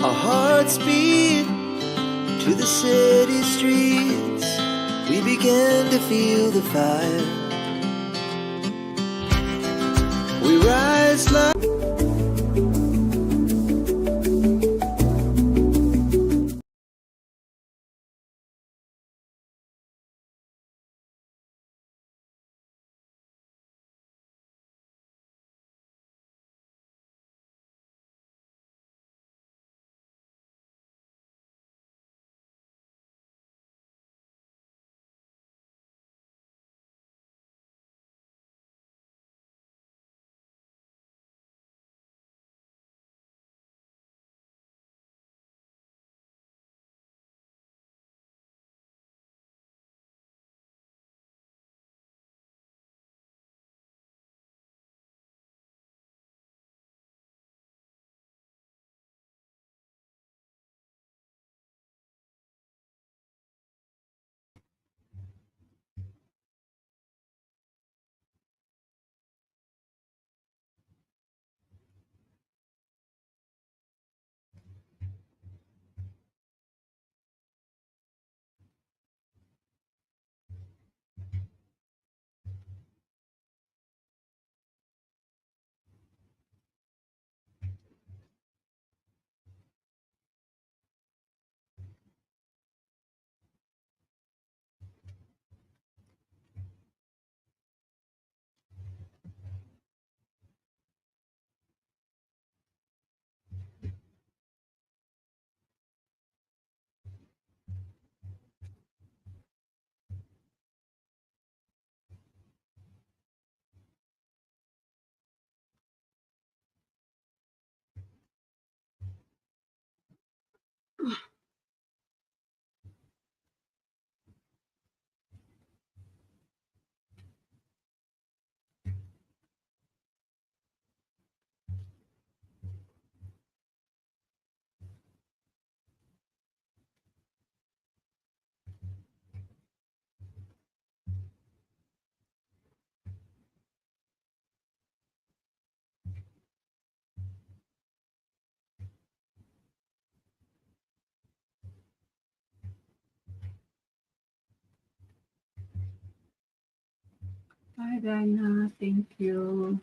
Our hearts beat to the city streets. We began to feel the fire. We rise like Hi, Dana. Thank you.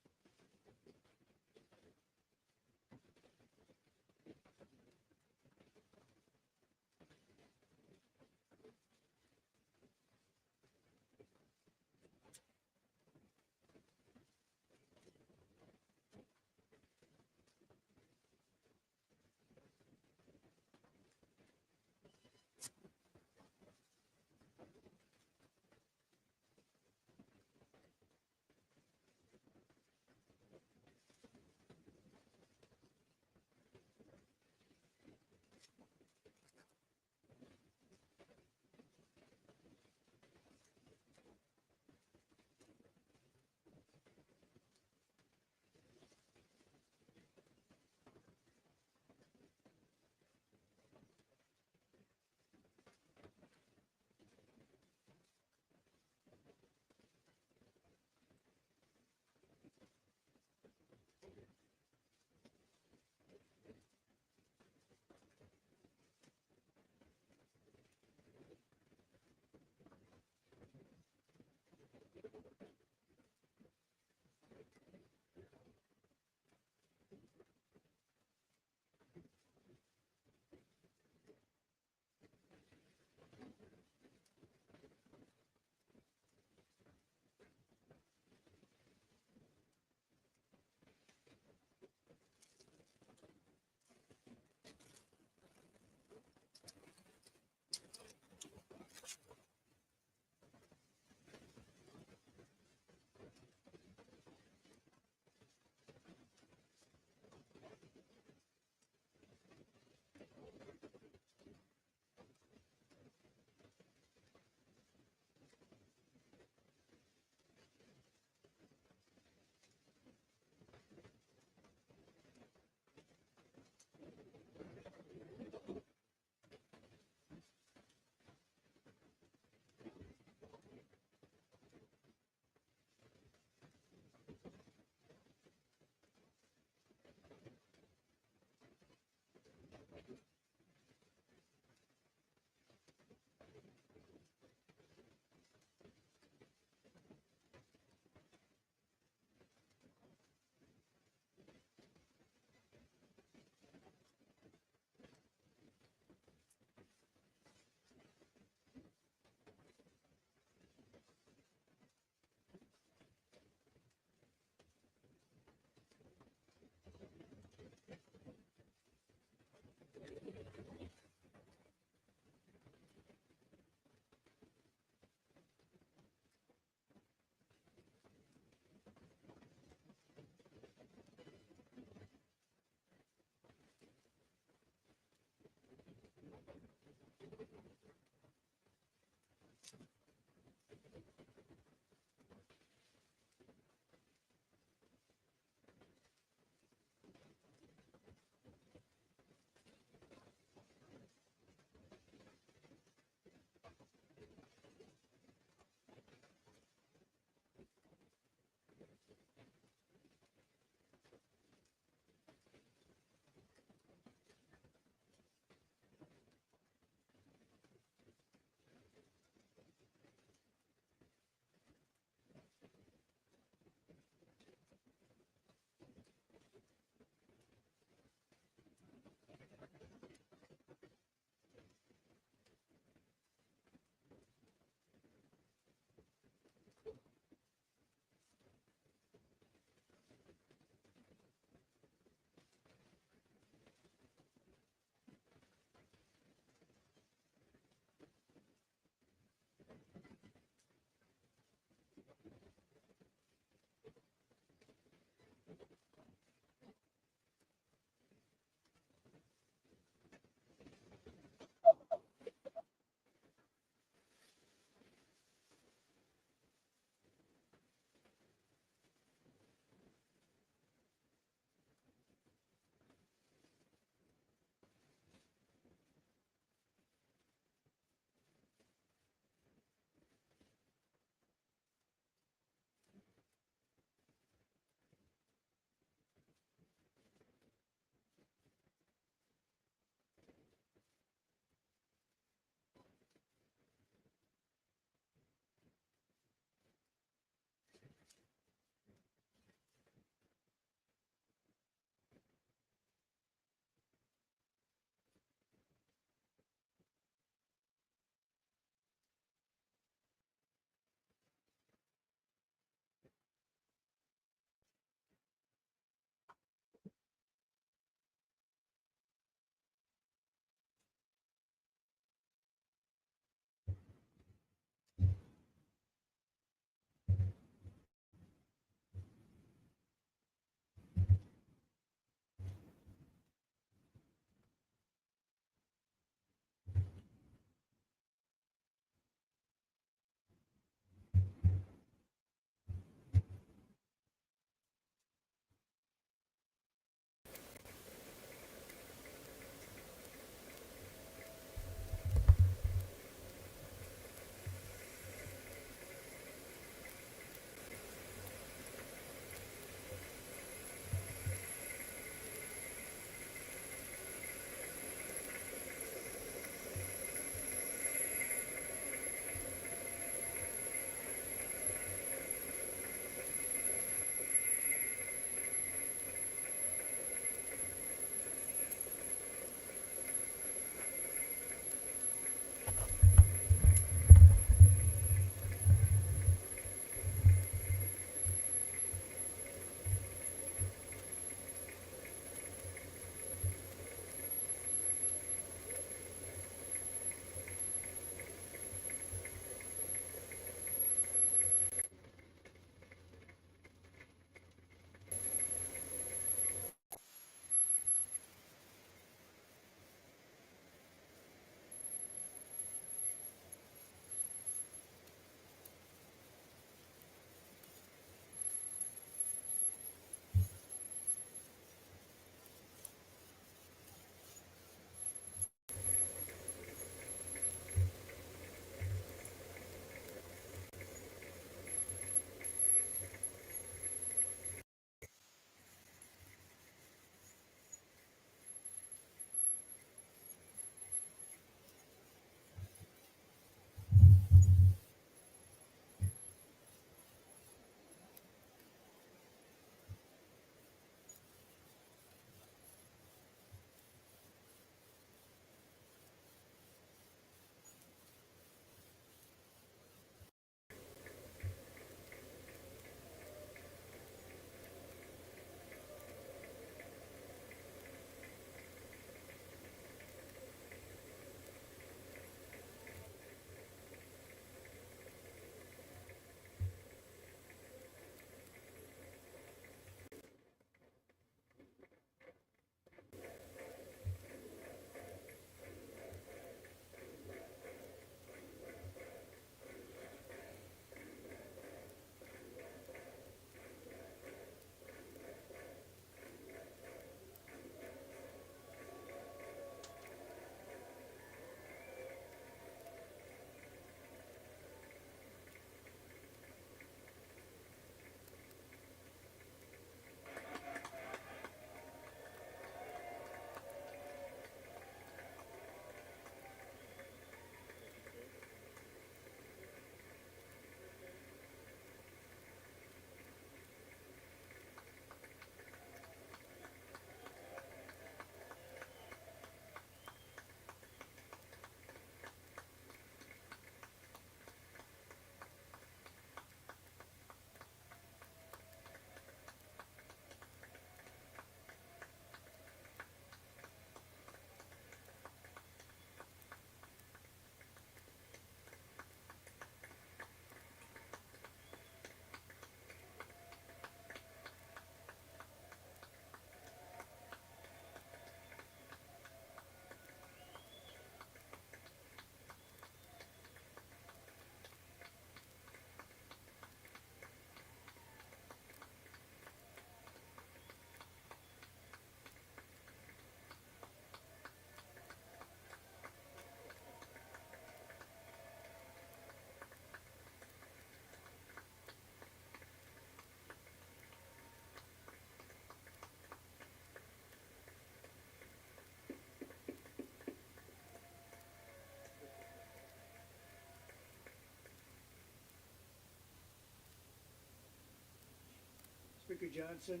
Johnson,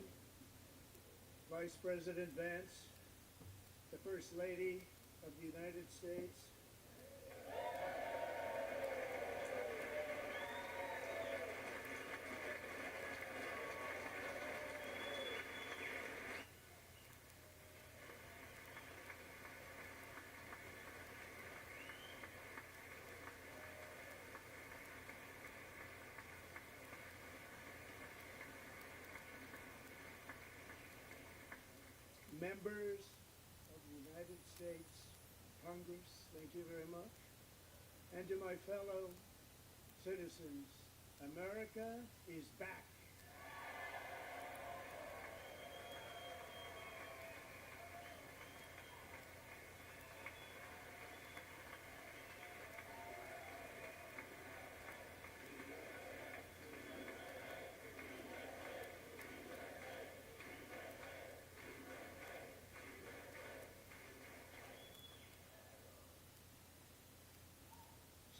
Vice President Vance, the First Lady of the United States, members of the United States Congress, thank you very much, and to my fellow citizens, America is back.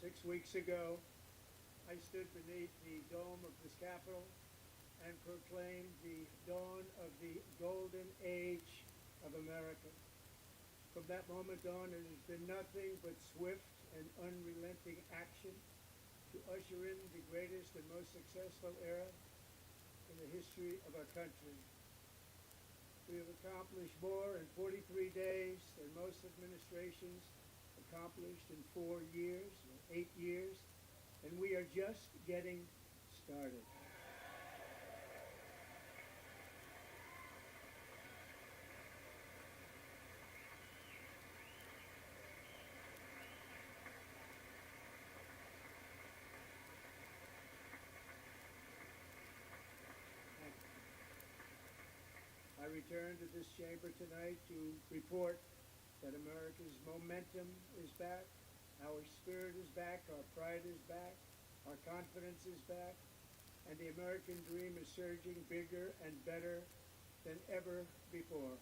6 weeks ago, I stood beneath the dome of this Capitol and proclaimed the dawn of the golden age of America. From that moment on, it has been nothing but swift and unrelenting action to usher in the greatest and most successful era in the history of our country. We have accomplished more in 43 days than most administrations accomplished in 4 years or 8 years, and we are just getting started. I return to this chamber tonight to report that America's momentum is back, our spirit is back, our pride is back, our confidence is back, and the American dream is surging bigger and better than ever before.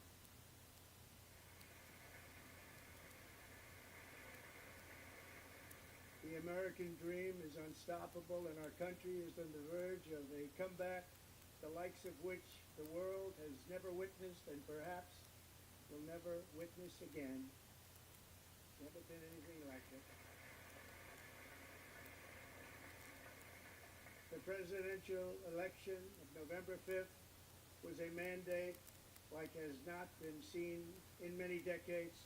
The American dream is unstoppable, and our country is on the verge of a comeback, the likes of which the world has never witnessed and perhaps will never witness again. Never been anything like it. The presidential election of November 5th was a mandate like has not been seen in many decades.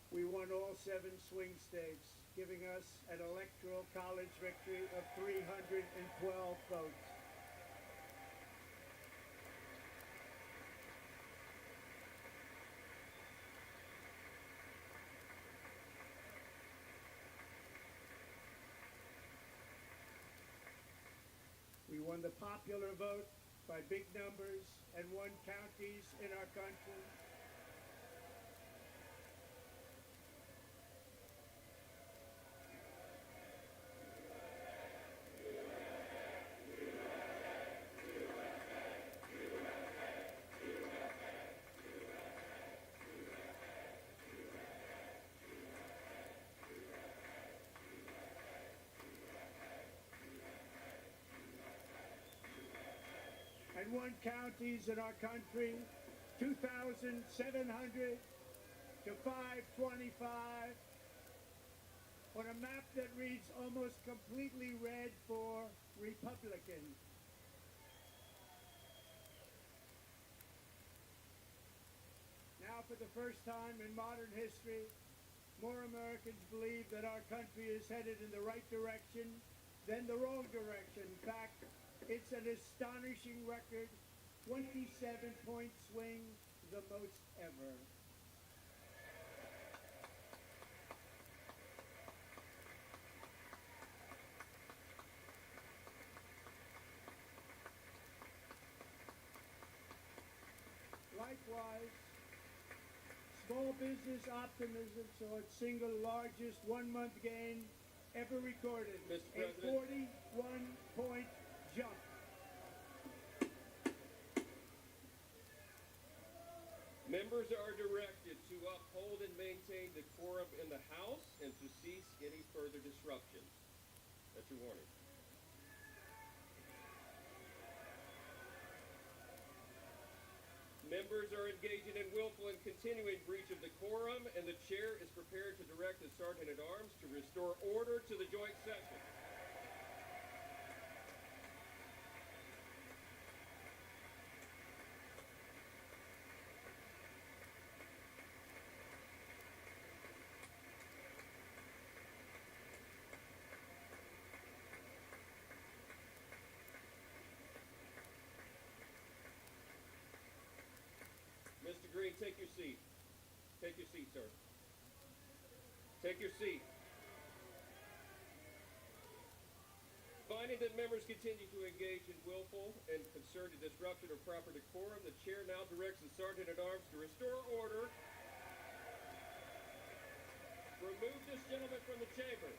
We won all 7 swing states, giving us an electoral college victory of 312 votes. We won the popular vote by big numbers and won counties in our country. And won counties in our country, 2,700 to 525, on a map that reads almost completely red for Republican. Now, for the first time in modern history, more Americans believe that our country is headed in the right direction than the wrong direction. In fact, it's an astonishing record, 27-point swing, the most ever. Likewise, small business optimism saw its single largest one-month gain ever recorded, a 41-point jump. Members are directed to uphold and maintain decorum in the House and to cease any further disruptions. That's your warning. Members are engaging in willful and continuing breach of decorum, and the chair is prepared to direct the Sergeant-at-Arms to restore order to the joint session. Mr. Green, take your seat. Take your seat, sir. Take your seat. Finding that members continue to engage in willful and concerted disruption of proper decorum, the chair now directs the Sergeant-at-Arms to restore order. Remove this gentleman from the chamber.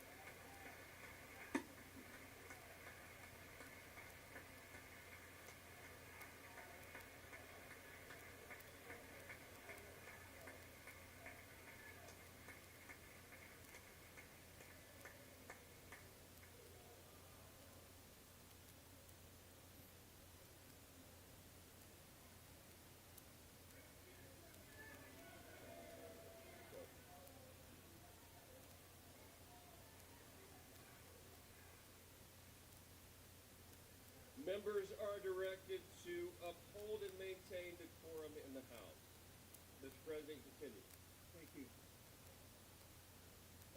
Members are directed to uphold and maintain decorum in the House. Mr. President, continue. Thank you.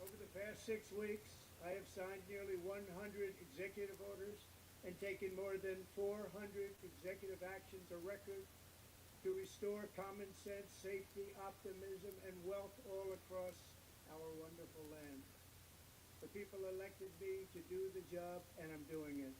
Over the past 6 weeks, I have signed nearly 100 executive orders and taken more than 400 executive actions, a record, to restore common sense, safety, optimism, and wealth all across our wonderful land. The people elected me to do the job, and I'm doing it.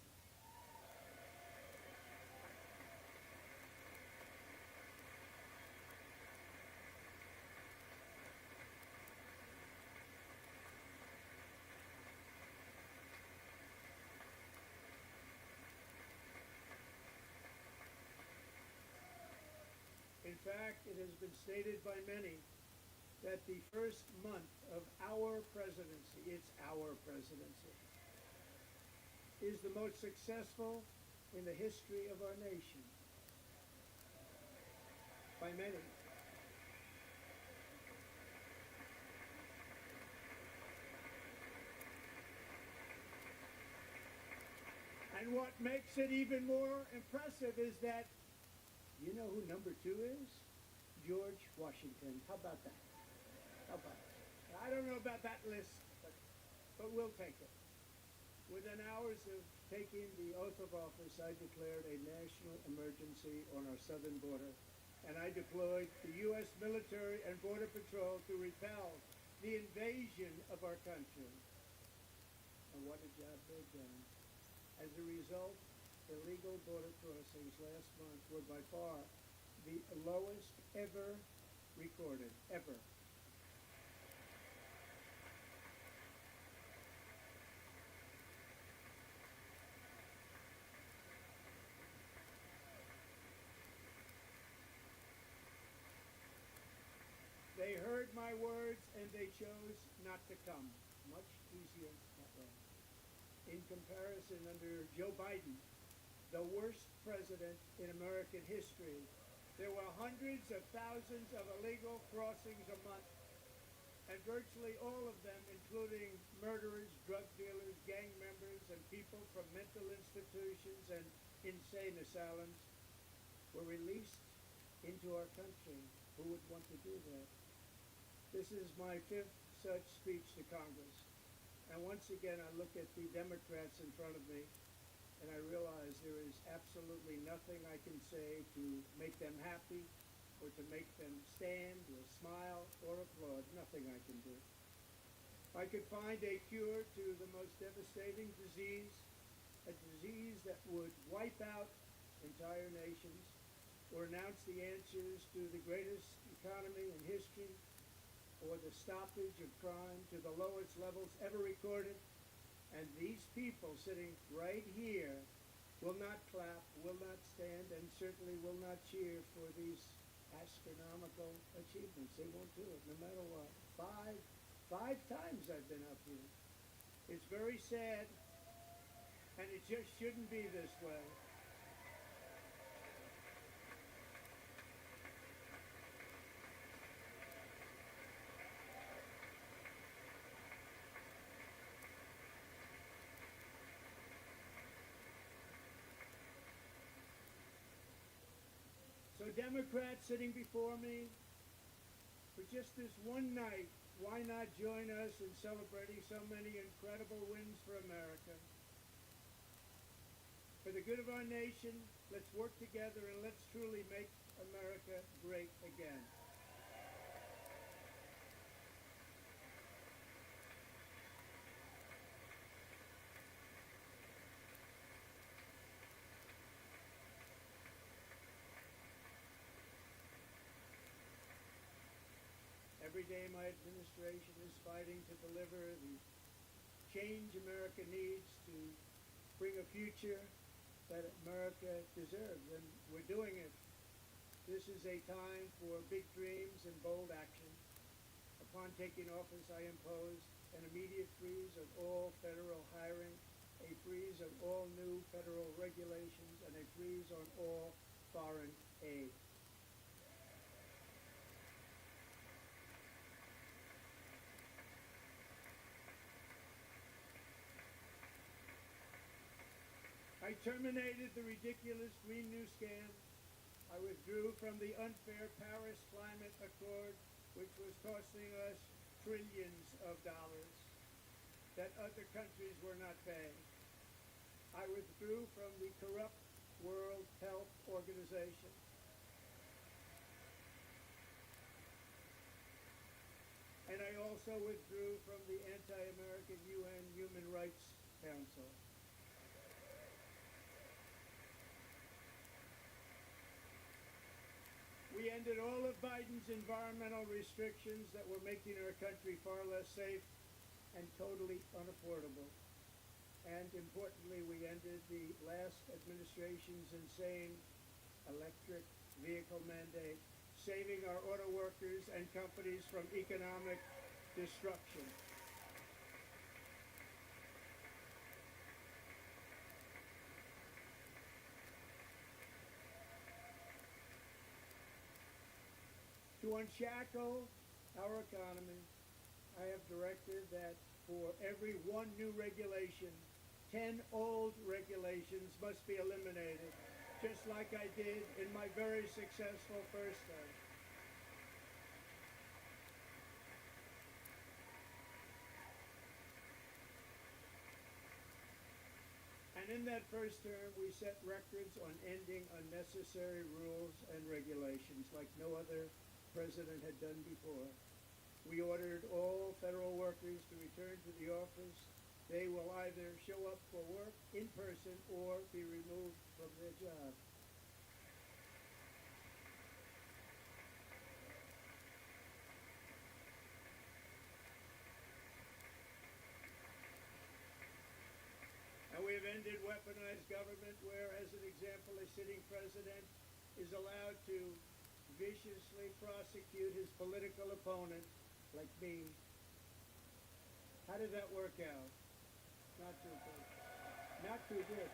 In fact, it has been stated by many that the first month of our presidency, it's our presidency, is the most successful in the history of our nation. By many. And what makes it even more impressive is that you know who number 2 is? George Washington. How about that? How about that? I don't know about that list, but we'll take it. Within hours of taking the oath of office, I declared a national emergency on our southern border, and I deployed the U.S. military and border patrol to repel the invasion of our country. And what a job they've done. As a result, illegal border crossings last month were by far the lowest ever recorded, ever. They heard my words and they chose not to come. Much easier that way. In comparison, under Joe Biden, the worst president in American history, there were hundreds of thousands of illegal crossings a month, and virtually all of them, including murderers, drug dealers, gang members, and people from mental institutions and insane asylums, were released into our country. Who would want to do that? This is my 5th such speech to Congress. And once again, I look at the Democrats in front of me, and I realize there is absolutely nothing I can say to make them happy or to make them stand or smile or applaud. Nothing I can do. I could find a cure to the most devastating disease, a disease that would wipe out entire nations, or announce the answers to the greatest economy in history, or the stoppage of crime to the lowest levels ever recorded. And these people sitting right here will not clap, will not stand, and certainly will not cheer for these astronomical achievements. They won't do it, no matter what. Five times I've been up here. It's very sad, and it just shouldn't be this way. Democrats sitting before me, for just this one night, why not join us in celebrating so many incredible wins for America? For the good of our nation, let's work together and let's truly make America great again. Every day my administration is fighting to deliver the change America needs to bring a future that America deserves, and we're doing it. This is a time for big dreams and bold action. Upon taking office, I imposed an immediate freeze of all federal hiring, a freeze of all new federal regulations, and a freeze on all foreign aid. I terminated the ridiculous Green New scam. I withdrew from the unfair Paris Climate Accord, which was costing us trillions of dollars that other countries were not paying. I withdrew from the corrupt World Health Organization. And I also withdrew from the anti-American UN Human Rights Council. We ended all of Biden's environmental restrictions that were making our country far less safe and totally unaffordable. And importantly, we ended the last administration's insane electric vehicle mandate, saving our auto workers and companies from economic destruction. To unshackle our economy, I have directed that for every one new regulation, 10 old regulations must be eliminated, just like I did in my very successful first term. And in that first term, we set records on ending unnecessary rules and regulations like no other president had done before. We ordered all federal workers to return to the office. They will either show up for work in person or be removed from their job. And we have ended weaponized government where, as an example, a sitting president is allowed to viciously prosecute his political opponent, like me. How did that work out? Not too good. Not too good.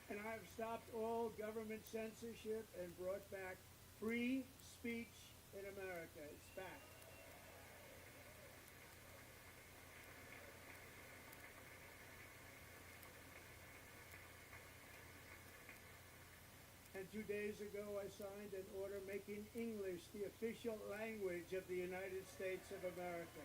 And I've stopped all government censorship and brought back free speech in America. It's back. And 2 days ago, I signed an order making English the official language of the United States of America.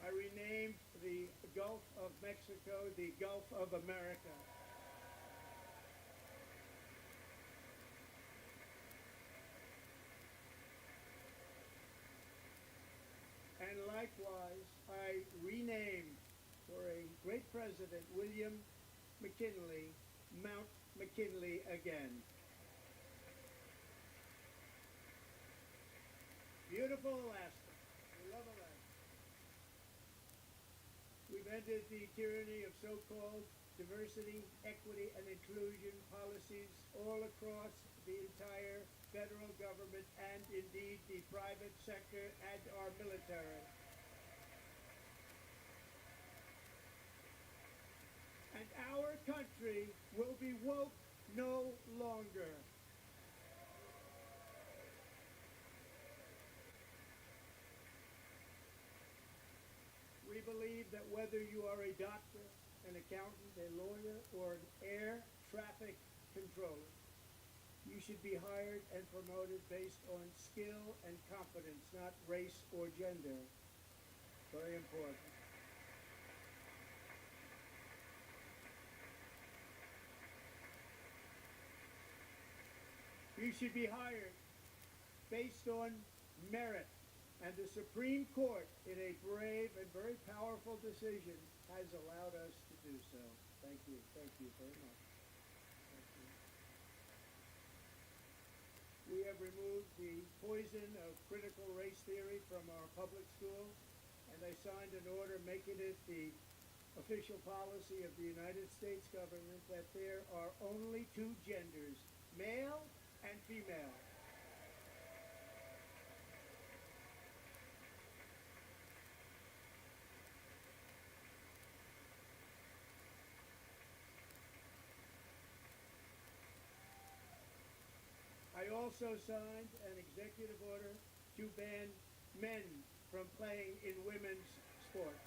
I renamed the Gulf of Mexico the Gulf of America. And likewise, I renamed, for a great president, William McKinley, Mount McKinley again. Beautiful Alaska. We love Alaska. We've ended the tyranny of so-called diversity, equity, and inclusion policies all across the entire federal government and indeed the private sector and our military. And our country will be woke no longer. We believe that whether you are a doctor, an accountant, a lawyer, or an air traffic controller, you should be hired and promoted based on skill and competence, not race or gender. Very important. You should be hired based on merit. And the Supreme Court, in a brave and very powerful decision, has allowed us to do so. Thank you. Thank you very much. Thank you. We have removed the poison of critical race theory from our public schools, and I signed an order making it the official policy of the United States government that there are only two genders, male and female. I also signed an executive order to ban men from playing in women's sports.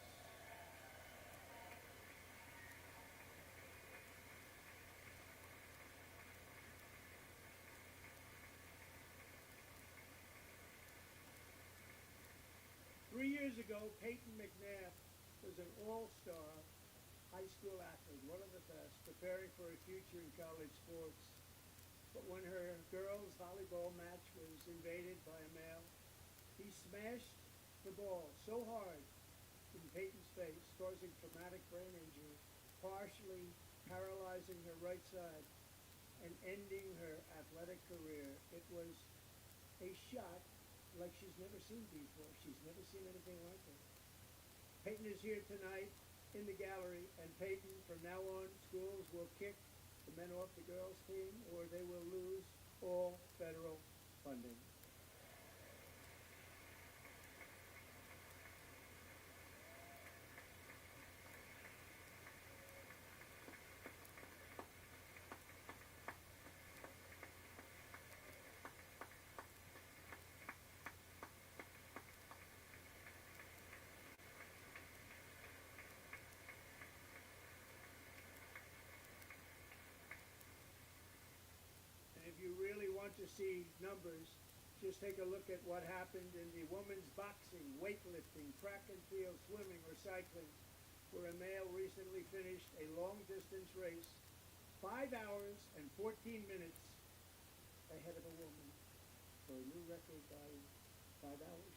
Three years ago, Peyton McNabb was an all-star high school athlete, one of the best, preparing for a future in college sports. But when her girls' volleyball match was invaded by a male, he smashed the ball so hard in Peyton's face, causing traumatic brain injury, partially paralyzing her right side, and ending her athletic career. It was a shot like she's never seen before. She's never seen anything like it. Peyton is here tonight in the gallery, and Peyton, from now on, schools will kick the men off the girls' team, or they will lose all federal funding. If you really want to see numbers, just take a look at what happened in the women's boxing, weightlifting, track and field, swimming, or cycling, where a male recently finished a long-distance race 5 hours and 14 minutes ahead of a woman for a new record by 5 hours.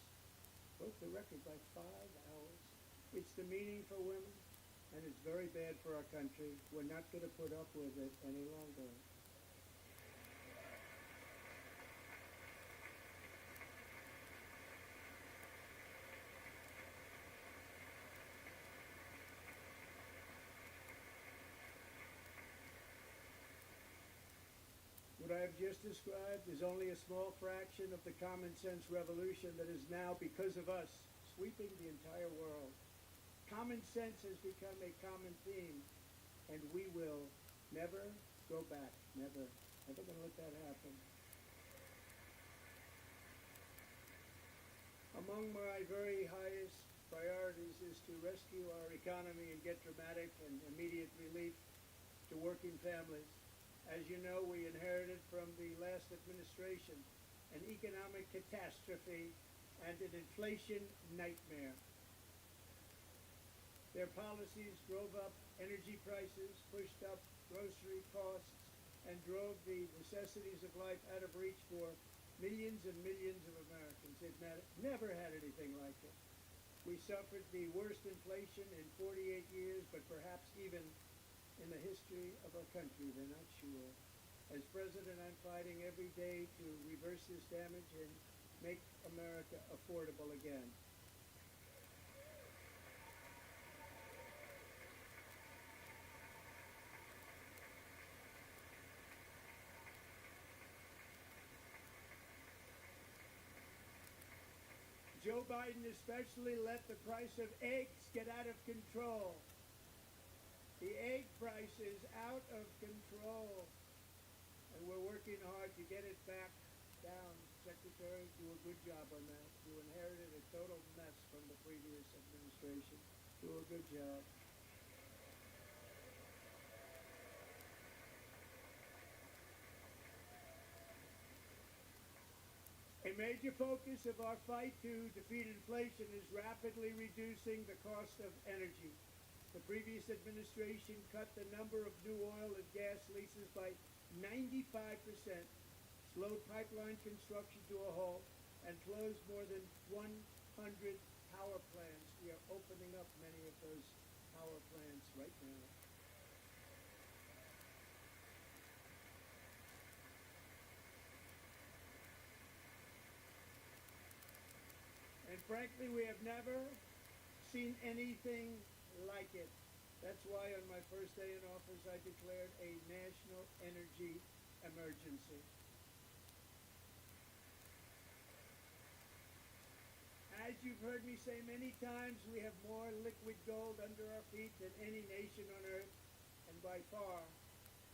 Broke the record by 5 hours. It's demeaning for women, and it's very bad for our country. We're not going to put up with it any longer. What I have just described is only a small fraction of the common sense revolution that is now, because of us, sweeping the entire world. Common sense has become a common theme, and we will never go back. Never. Never going to let that happen. Among my very highest priorities is to rescue our economy and get dramatic and immediate relief to working families. As you know, we inherited from the last administration an economic catastrophe and an inflation nightmare. Their policies drove up energy prices, pushed up grocery costs, and drove the necessities of life out of reach for millions and millions of Americans. They've never had anything like it. We suffered the worst inflation in 48 years, but perhaps even in the history of our country. They're not sure. As president, I'm fighting every day to reverse this damage and make America affordable again. Joe Biden especially let the price of eggs get out of control. The egg price is out of control, and we're working hard to get it back down. Secretary, do a good job on that. You inherited a total mess from the previous administration. Do a good job. A major focus of our fight to defeat inflation is rapidly reducing the cost of energy. The previous administration cut the number of new oil and gas leases by 95%, slowed pipeline construction to a halt, and closed more than 100 power plants. We are opening up many of those power plants right now. And frankly, we have never seen anything like it. That's why on my first day in office, I declared a national energy emergency. As you've heard me say many times, we have more liquid gold under our feet than any nation on earth, and by far.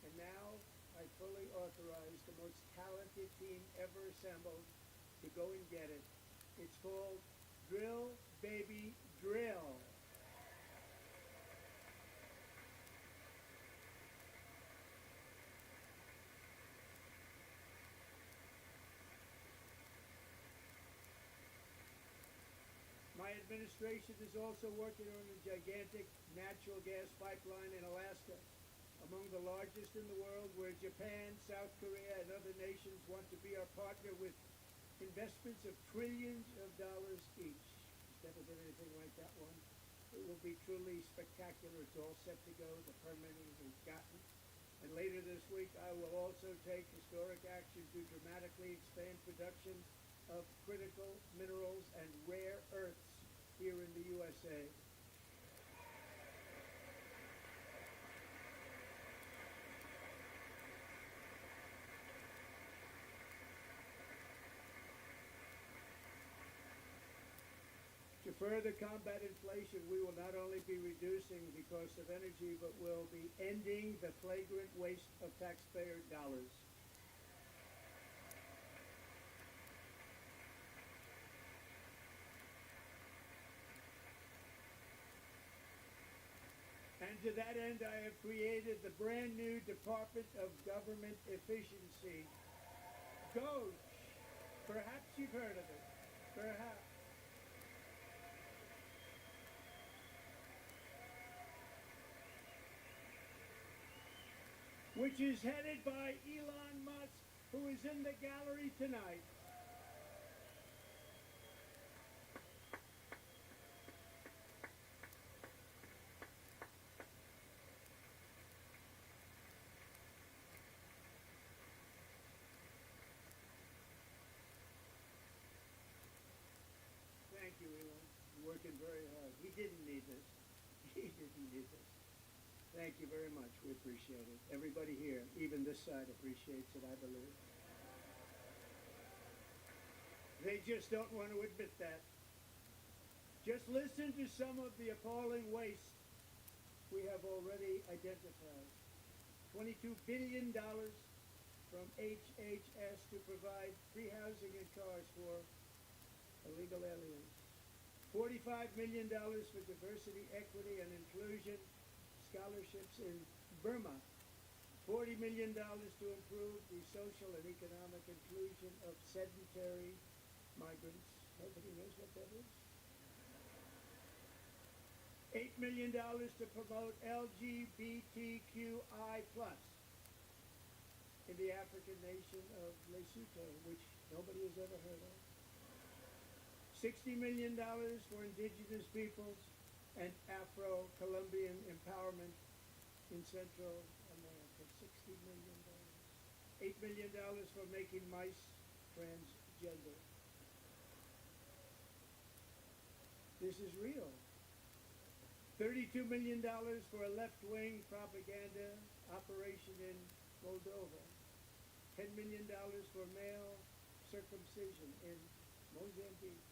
And now I fully authorize the most talented team ever assembled to go and get it. It's called Drill, Baby, Drill. My administration is also working on a gigantic natural gas pipeline in Alaska, among the largest in the world, where Japan, South Korea, and other nations want to be our partner with investments of trillions of dollars each. There's never been anything like that one. It will be truly spectacular. It's all set to go. The permitting is gotten. And later this week, I will also take historic action to dramatically expand production of critical minerals and rare earths here in the USA. To further combat inflation, we will not only be reducing the cost of energy, but will be ending the flagrant waste of taxpayer dollars. And to that end, I have created the brand new Department of Government Efficiency. DOGE. Perhaps you've heard of it. Perhaps. Which is headed by Elon Musk, who is in the gallery tonight. Thank you, Elon. You're working very hard. He didn't need this. He didn't need this. Thank you very much. We appreciate it. Everybody here, even this side, appreciates it, I believe. They just don't want to admit that. Just listen to some of the appalling waste we have already identified. $22 billion from HHS to provide free housing and cars for illegal aliens. $45 million for diversity, equity, and inclusion scholarships in Burma. $40 million to improve the social and economic inclusion of sedentary migrants. Nobody knows what that is. $8 million to promote LGBTQI+ in the African nation of Lesotho, which nobody has ever heard of. $60 million for indigenous peoples and Afro-Colombian empowerment in Central America. $60 million. $8 million for making mice transgender. This is real. $32 million for a left-wing propaganda operation in Moldova. $10 million for male circumcision in Mozambique.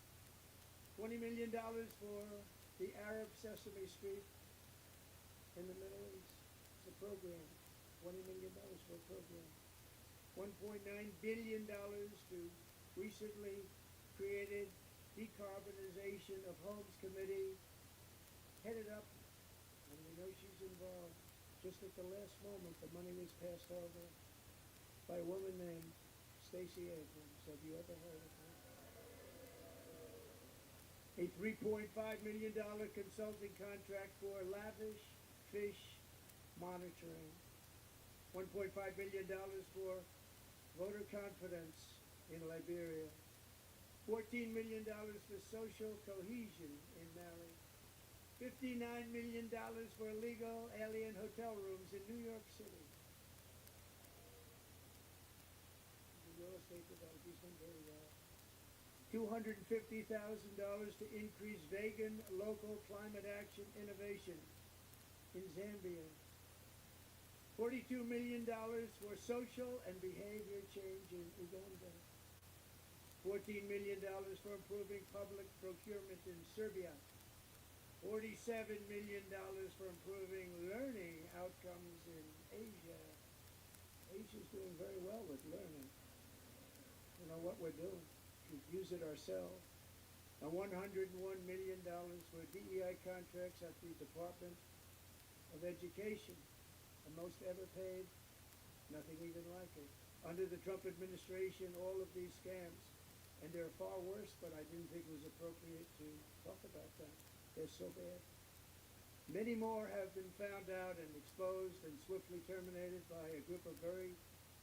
$20 million for the Arab Sesame Street. in the Middle East. It's a program, $20 million for a program. $1.9 billion to recently created Decarbonization of Homes Committee, headed up, and we know she's involved. Just at the last moment, the money was passed over by a woman named Stacey Abrams. Have you ever heard of her? A $3.5 million consulting contract for lavish fish monitoring. $1.5 million for voter confidence in Liberia. $14 million for social cohesion in Mali. $59 million for illegal alien hotel rooms in New York City. The real estate developers done very well. $250,000 to increase vegan local climate action innovation in Zambia. $42 million for social and behavior change in Uganda. $14 million for improving public procurement in Serbia. $47 million for improving learning outcomes in Asia. Asia's doing very well with learning. You know what we're doing. We use it ourselves. And $101 million for DEI contracts at the Department of Education. The most ever paid, nothing even like it. Under the Trump administration, all of these scams, and they're far worse, but I didn't think it was appropriate to talk about them. They're so bad. Many more have been found out and exposed and swiftly terminated by a group of very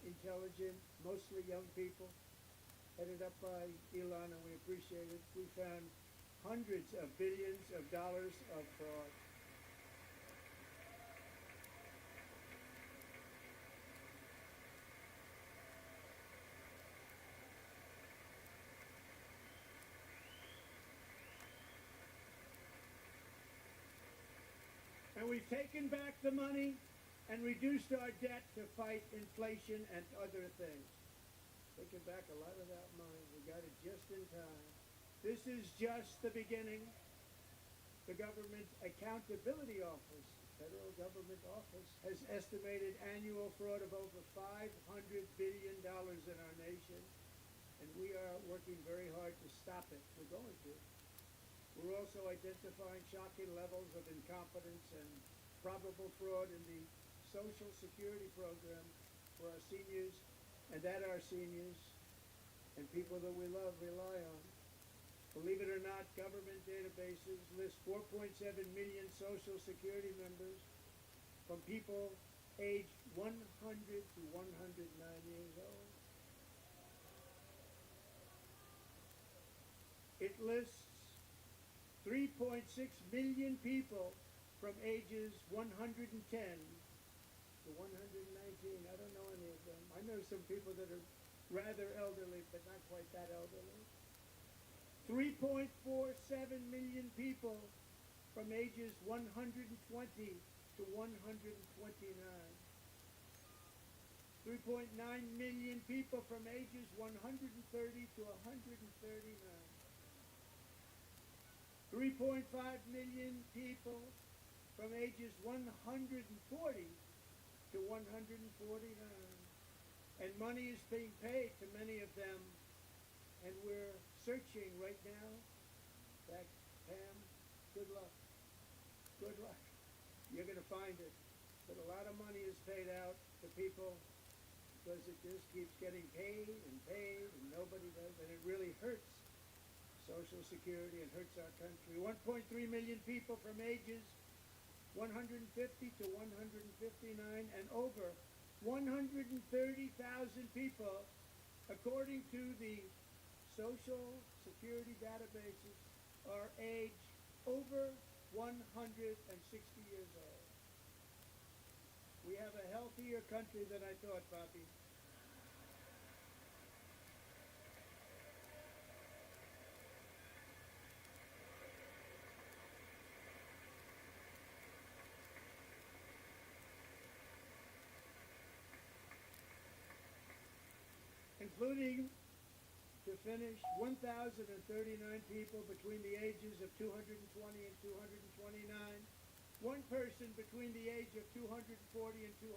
intelligent, mostly young people, headed up by Elon, and we appreciate it. We found hundreds of billions of dollars of fraud. And we've taken back the money and reduced our debt to fight inflation and other things. Taken back a lot of that money. We got it just in time. This is just the beginning. The Government Accountability Office, federal government office, has estimated annual fraud of over $500 billion in our nation. And we are working very hard to stop it. We're going to. We're also identifying shocking levels of incompetence and probable fraud in the Social Security program for our seniors, and that our seniors and people that we love rely on. Believe it or not, government databases list 4.7 million Social Security members from people aged 100 to 109 years old. It lists 3.6 million people from ages 110 to 119. I don't know any of them. I know some people that are rather elderly, but not quite that elderly. 3.47 million people from ages 120 to 129. 3.9 million people from ages 130 to 139. 3.5 million people from ages 140 to 149. And money is being paid to many of them, and we're searching right now. In fact, Pam, good luck. Good luck. You're going to find it. But a lot of money is paid out to people because it just keeps getting paid, and nobody does, and it really hurts Social Security and hurts our country. 1.3 million people from ages 150 to 159, and over 130,000 people, according to the Social Security databases, are aged over 160 years old. We have a healthier country than I thought, Bobby. Including, to finish, 1,039 people between the ages of 220 and 229, 1,039 one person between the age of 240 and 249,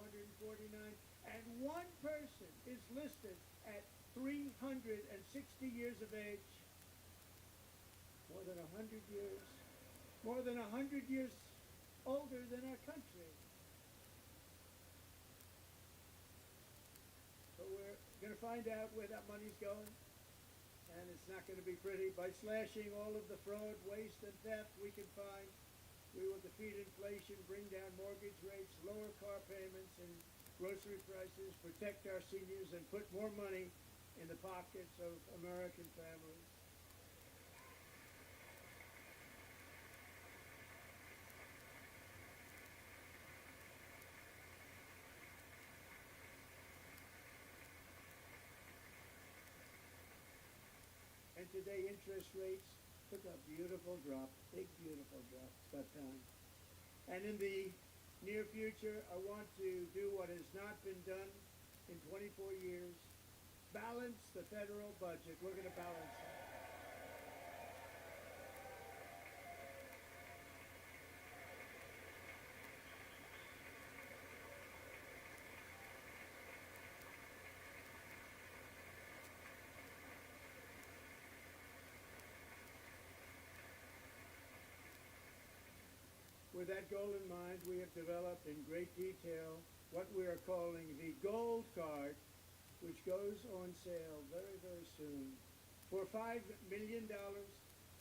and one person is listed at 360 years of age. More than 100 years. More than 100 years older than our country. So we're going to find out where that money's going. And it's not going to be pretty. By slashing all of the fraud, waste, and theft we can find, we will defeat inflation, bring down mortgage rates, lower car payments and grocery prices, protect our seniors, and put more money in the pockets of American families. And today interest rates took a beautiful drop, big beautiful drop. It's about time. And in the near future, I want to do what has not been done in 24 years, balance the federal budget. We're going to balance it. With that goal in mind, we have developed in great detail what we are calling the Gold Card, which goes on sale very, very soon. For $5 million,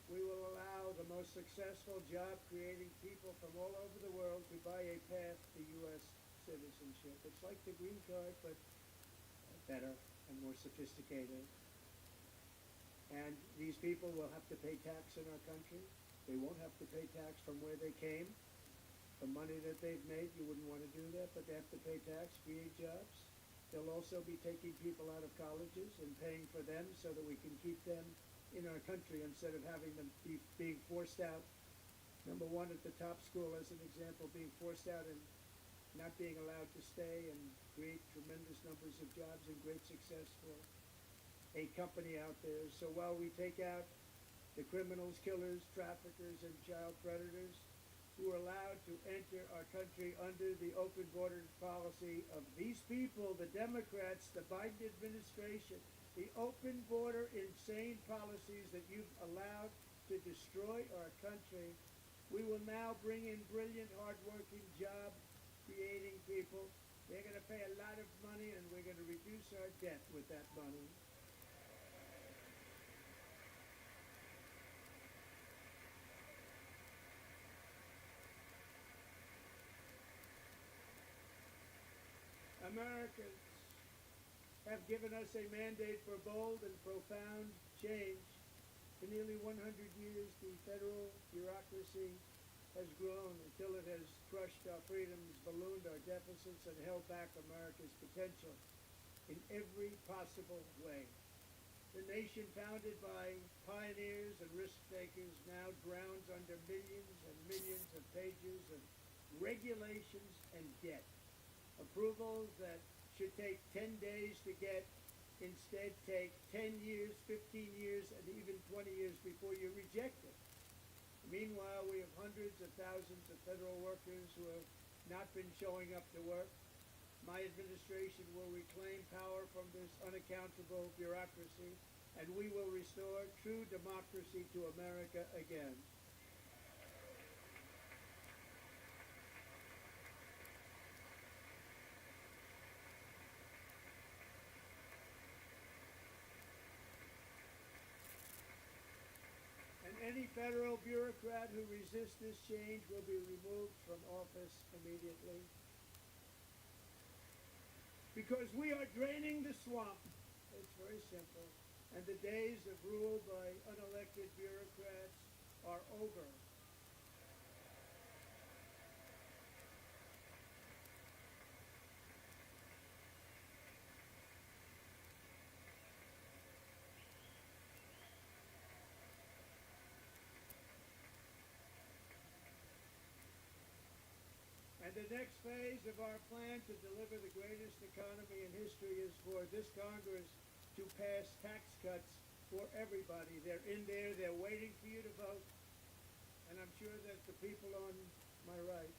we will allow the most successful job-creating people from all over the world to buy a path to U.S. citizenship. It's like the green card, but better and more sophisticated. And these people will have to pay tax in our country. They won't have to pay tax from where they came. The money that they've made, you wouldn't want to do that, but they have to pay tax, create jobs. They'll also be taking people out of colleges and paying for them so that we can keep them in our country instead of having them being forced out. Number one, at the top school, as an example, being forced out and not being allowed to stay and create tremendous numbers of jobs and great success for a company out there. So while we take out the criminals, killers, traffickers, and child predators who are allowed to enter our country under the open border policy of these people, the Democrats, the Biden administration, the open border insane policies that you've allowed to destroy our country, we will now bring in brilliant, hardworking, job-creating people. They're going to pay a lot of money, and we're going to reduce our debt with that money. Americans have given us a mandate for bold and profound change. For nearly 100 years, the federal bureaucracy has grown until it has crushed our freedoms, ballooned our deficits, and held back America's potential in every possible way. The nation founded by pioneers and risk-takers now drowns under millions and millions of pages of regulations and debt. Approvals that should take 10 days to get instead take 10 years, 15 years, and even 20 years before you reject it. Meanwhile, we have hundreds of thousands of federal workers who have not been showing up to work. My administration will reclaim power from this unaccountable bureaucracy, and we will restore true democracy to America again. Any federal bureaucrat who resists this change will be removed from office immediately. Because we are draining the swamp. It's very simple. And the days of rule by unelected bureaucrats are over. And the next phase of our plan to deliver the greatest economy in history is for this Congress to pass tax cuts for everybody. They're in there, they're waiting for you to vote. And I'm sure that the people on my right,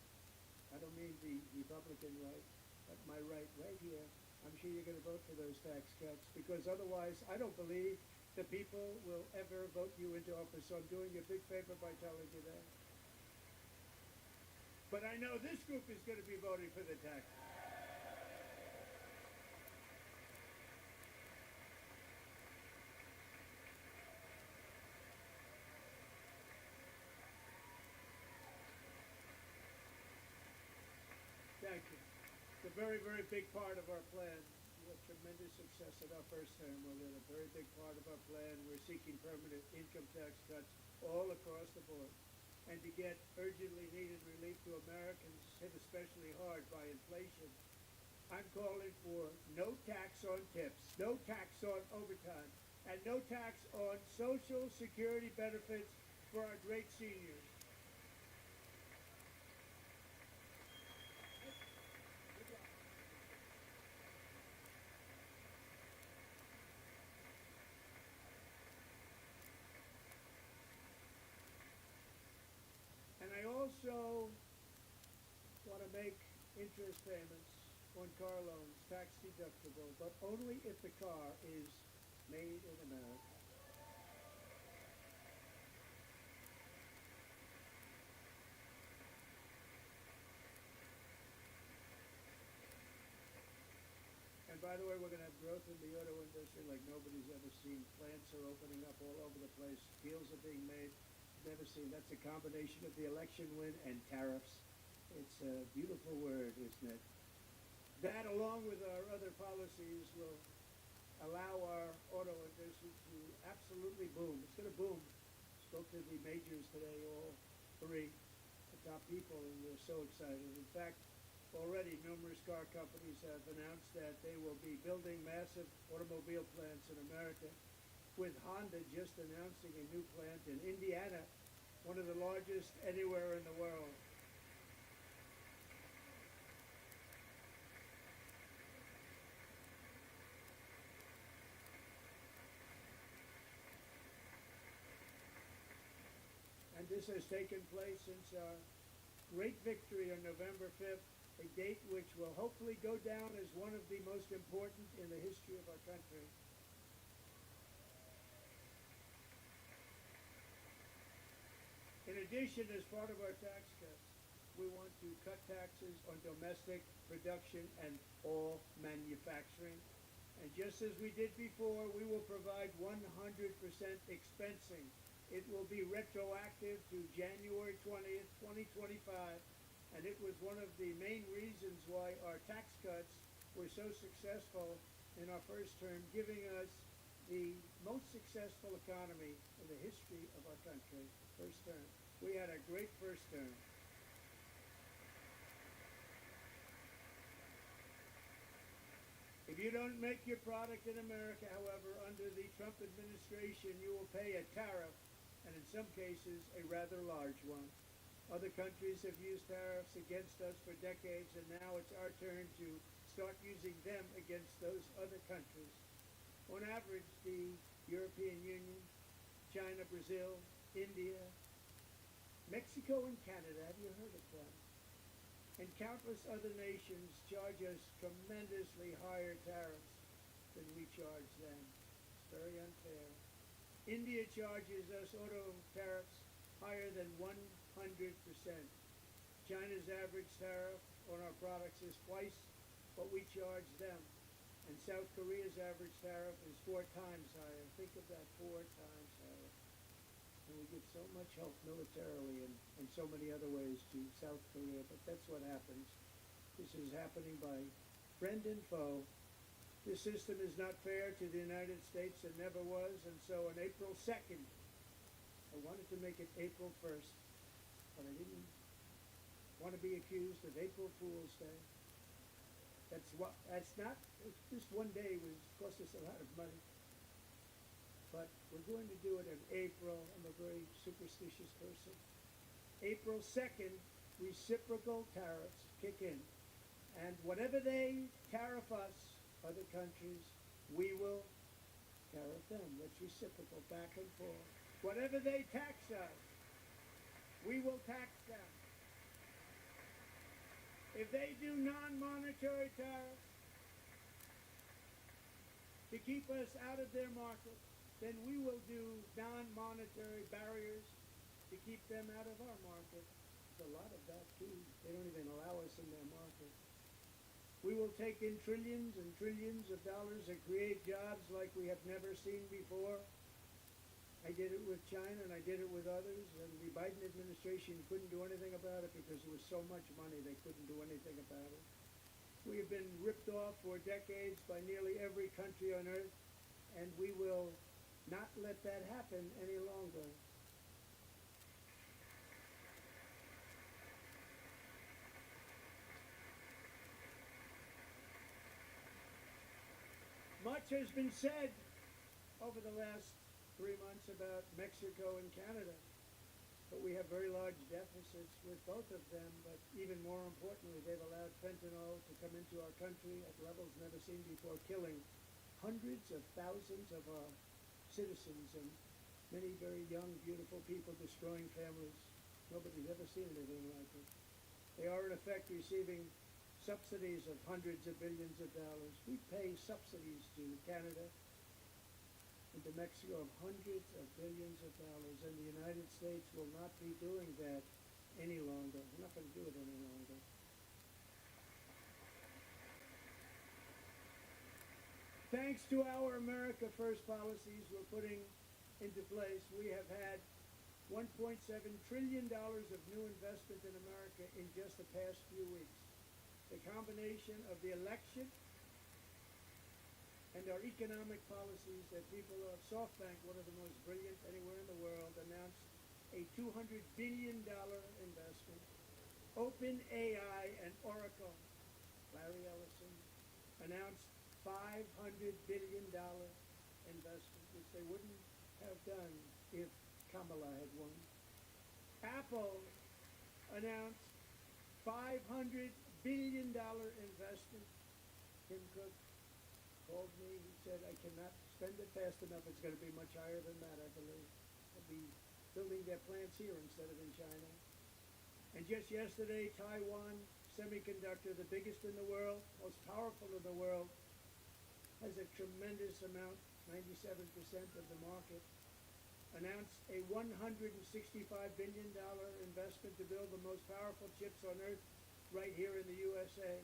I don't mean the Republican right, but my right here, I'm sure you're going to vote for those tax cuts, because otherwise I don't believe the people will ever vote you into office. So I'm doing you a big favor by telling you that. But I know this group is going to be voting for the tax. Thank you. It's a very, very big part of our plan. We had tremendous success at our first term. We're a very big part of our plan. We're seeking permanent income tax cuts all across the board. And to get urgently needed relief to Americans hit especially hard by inflation, I'm calling for no tax on tips, no tax on overtime, and no tax on Social Security benefits for our great seniors. And I also want to make interest payments on car loans tax deductible, but only if the car is made in America. And by the way, we're going to have growth in the auto industry like nobody's ever seen. Plants are opening up all over the place. Deals are being made. Never seen. That's a combination of the election win and tariffs. It's a beautiful word, isn't it? That, along with our other policies, will allow our auto industry to absolutely boom. It's going to boom. Spoke to the majors today, all three, the top people, and they're so excited. In fact, already numerous car companies have announced that they will be building massive automobile plants in America, with Honda just announcing a new plant in Indiana, one of the largest anywhere in the world. And this has taken place since our great victory on November 5th, a date which will hopefully go down as one of the most important in the history of our country. In addition, as part of our tax cuts, we want to cut taxes on domestic production and all manufacturing. And just as we did before, we will provide 100% expensing. It will be retroactive to January 20th, 2025, and it was one of the main reasons why our tax cuts were so successful in our first term, giving us the most successful economy in the history of our country. First term. We had a great first term. If you don't make your product in America, however, under the Trump administration, you will pay a tariff, and in some cases, a rather large one. Other countries have used tariffs against us for decades, and now it's our turn to start using them against those other countries. On average, the European Union, China, Brazil, India, Mexico, and Canada, have you heard of them? And countless other nations charge us tremendously higher tariffs than we charge them. It's very unfair. India charges us auto tariffs higher than 100%. China's average tariff on our products is twice what we charge them. And South Korea's average tariff is 4 times higher. Think of that, 4 times higher. And we give so much help militarily and so many other ways to South Korea, but that's what happens. This is happening by friend and foe. This system is not fair to the United States and never was, and so on April 2nd, I wanted to make it April 1st, but I didn't want to be accused of April Fool's Day. This one day was cost us a lot of money. But we're going to do it in April. I'm a very superstitious person. April 2nd, reciprocal tariffs kick in. And whatever they tariff us, other countries, we will tariff them. That's reciprocal, back and forth. Whatever they tax us, we will tax them. If they do non-monetary tariffs to keep us out of their market, then we will do non-monetary barriers to keep them out of our market. There's a lot of that too. They don't even allow us in their market. We will take in trillions and trillions of dollars and create jobs like we have never seen before. I did it with China and I did it with others, and the Biden administration couldn't do anything about it because there was so much money they couldn't do anything about it. We have been ripped off for decades by nearly every country on earth, and we will not let that happen any longer. Much has been said over the last 3 months about Mexico and Canada, but we have very large deficits with both of them. But even more importantly, they've allowed fentanyl to come into our country at levels never seen before, killing hundreds of thousands of our citizens and many very young, beautiful people, destroying families. Nobody's ever seen anything like it. They are in effect receiving subsidies of hundreds of billions of dollars. We pay subsidies to Canada and to Mexico of hundreds of billions of dollars, and the United States will not be doing that any longer. We're not going to do it any longer. Thanks to our America First policies we're putting into place, we have had $1.7 trillion of new investment in America in just the past few weeks. The combination of the election and our economic policies that people of SoftBank, one of the most brilliant anywhere in the world, announced a $200 billion investment. OpenAI and Oracle, Larry Ellison, announced $500 billion investment, which they wouldn't have done if Kamala had won. Apple announced $500 billion investment. Tim Cook called me. He said, I cannot spend it fast enough. It's going to be much higher than that, I believe. They'll be building their plants here instead of in China. And just yesterday, Taiwan Semiconductor, the biggest in the world, most powerful in the world, has a tremendous amount, 97% of the market, announced a $165 billion investment to build the most powerful chips on earth right here in the USA.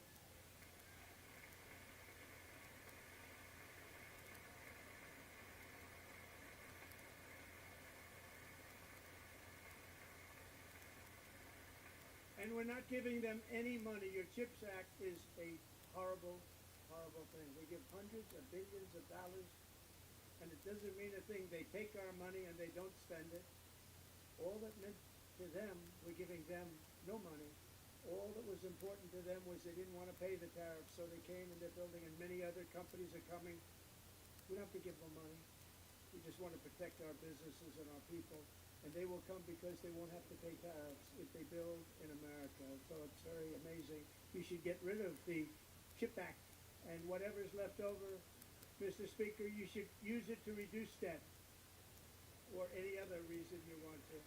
And we're not giving them any money. Your CHIPS Act is a horrible, horrible thing. We give hundreds of billions of dollars, and it doesn't mean a thing. They take our money and they don't spend it. All that meant to them, we're giving them no money. All that was important to them was they didn't want to pay the tariffs, so they came and they're building, and many other companies are coming. We don't have to give them money. We just want to protect our businesses and our people. And they will come because they won't have to pay tariffs if they build in America. So it's very amazing. You should get rid of the CHIP Act, and whatever's left over, Mr. Speaker, you should use it to reduce debt or any other reason you want to.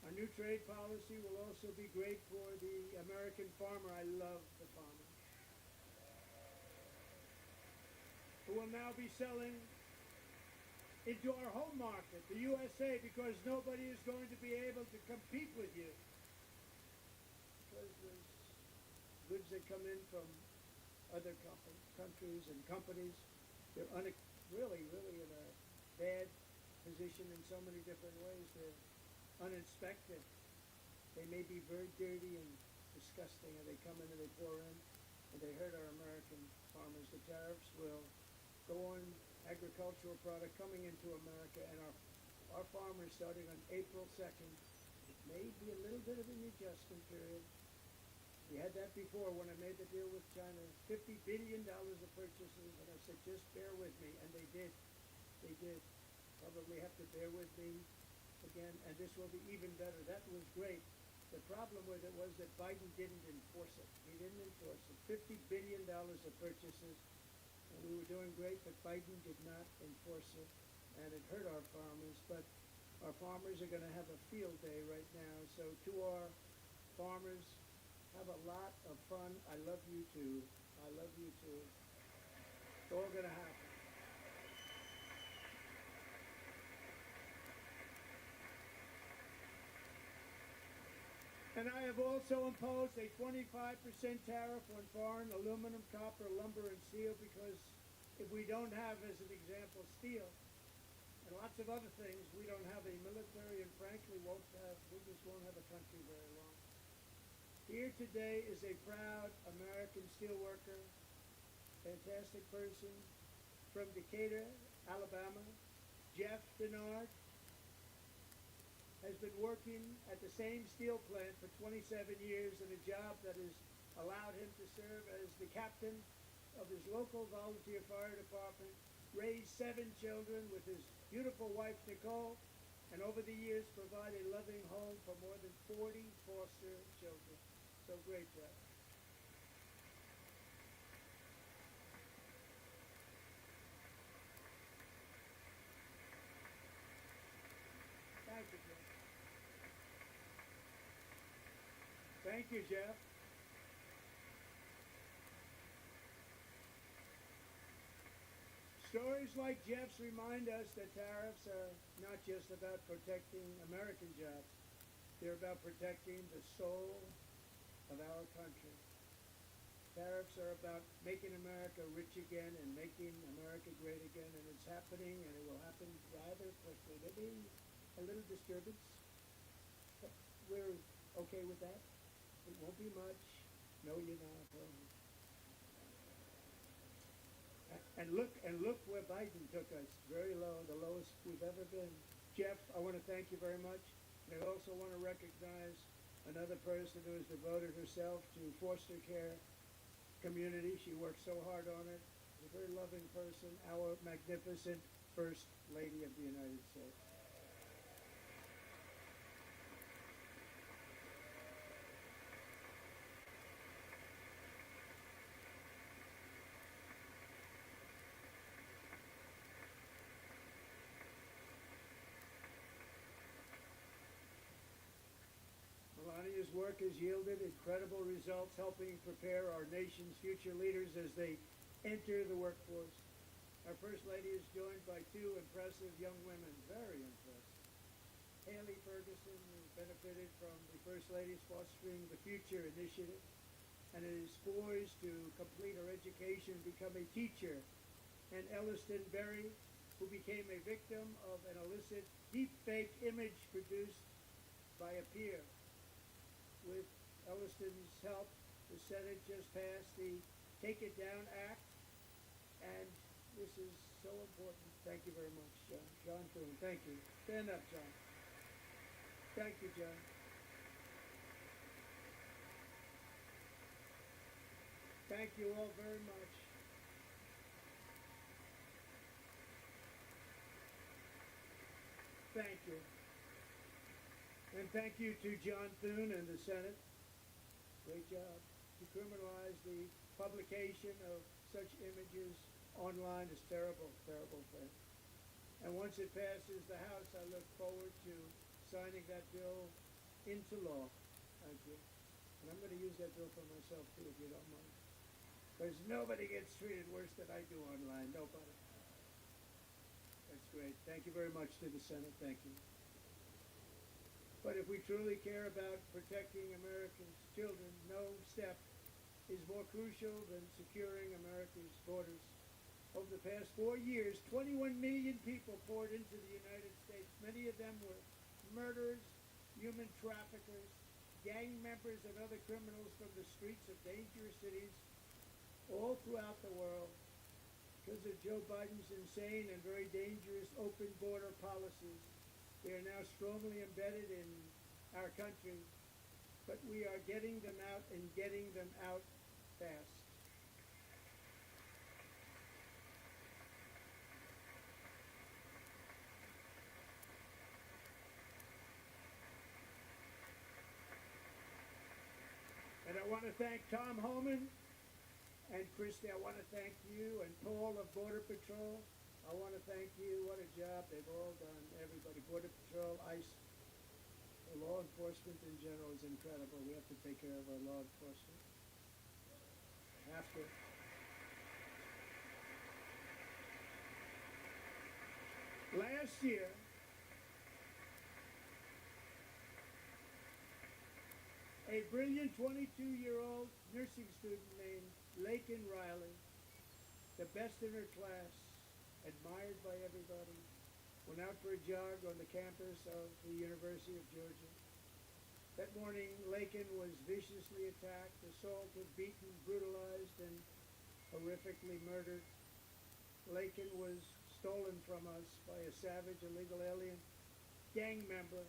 Our new trade policy will also be great for the American farmer. I love the farmer, who will now be selling into our home market, the USA, because nobody is going to be able to compete with you. Because there's goods that come in from other countries and companies. They're really in a bad position in so many different ways. They're uninspected. They may be very dirty and disgusting, and they come in and they pour in, and they hurt our American farmers. The tariffs will go on agricultural product coming into America, and our farmers, starting on April 2nd, it may be a little bit of an adjustment period. We had that before when I made the deal with China, $50 billion of purchases, and I said, just bear with me, and they did. They did. Probably have to bear with me again, and this will be even better. That was great. The problem with it was that Biden didn't enforce it. He didn't enforce it. $50 billion of purchases. And we were doing great, but Biden did not enforce it, and it hurt our farmers. But our farmers are going to have a field day right now. So to our farmers, have a lot of fun. I love you too. I love you too. It's all going to happen. And I have also imposed a 25% tariff on foreign aluminum, copper, lumber, and steel because if we don't have, as an example, steel and lots of other things, we don't have a military and frankly we just won't have a country very long. Here today is a proud American steelworker, fantastic person from Decatur, Alabama, Jeff Denard. Has been working at the same steel plant for 27 years in a job that has allowed him to serve as the captain of his local volunteer fire department, raised 7 children with his beautiful wife, Nicole, and over the years provide a loving home for more than 40 foster children. So great job. Thank you, Jeff. Thank you, Jeff. Stories like Jeff's remind us that tariffs are not just about protecting American jobs. They're about protecting the soul of our country. Tariffs are about making America rich again and making America great again, and it's happening, and it will happen rather quickly. Maybe a little disturbance. We're okay with that. It won't be much. No, you're not. And look where Biden took us. Very low, the lowest we've ever been. Jeff, I want to thank you very much. And I also want to recognize another person who has devoted herself to foster care community. She works so hard on it. She's a very loving person, our magnificent First Lady of the United States. Melania's work has yielded incredible results, helping prepare our nation's future leaders as they enter the workforce. Our First Lady is joined by 2 impressive young women, very impressive. Haley Ferguson, who benefited from the First Lady's Fostering the Future initiative, and is poised to complete her education and become a teacher. And Elliston Berry, who became a victim of an illicit deepfake image produced by a peer. With Elliston's help, the Senate just passed the Take It Down Act, and this is so important. Thank you very much, John. John Thune, thank you. Stand up, John. Thank you, John. Thank you all very much. Thank you. And thank you to John Thune and the Senate. Great job. To criminalize the publication of such images online is terrible, terrible thing. And once it passes the House, I look forward to signing that bill into law. Thank you. And I'm going to use that bill for myself too, if you don't mind. Because nobody gets treated worse than I do online. Nobody. That's great. Thank you very much to the Senate. Thank you. But if we truly care about protecting Americans' children, no step is more crucial than securing America's borders. Over the past 4 years, 21 million people poured into the United States. Many of them were murderers, human traffickers, gang members, and other criminals from the streets of dangerous cities all throughout the world. Because of Joe Biden's insane and very dangerous open border policies, they are now strongly embedded in our country, but we are getting them out and getting them out fast. And I want to thank Tom Homan And Christy, I want to thank you, and Paul of Border Patrol. I want to thank you. What a job they've all done. Everybody, Border Patrol, ICE, law enforcement in general is incredible. We have to take care of our law enforcement. Have to. Last year, a brilliant 22-year-old nursing student named Lakin Riley, the best in her class, admired by everybody, went out for a jog on the campus of the University of Georgia. That morning, Lakin was viciously attacked, assaulted, beaten, brutalized, and horrifically murdered. Lakin was stolen from us by a savage illegal alien gang member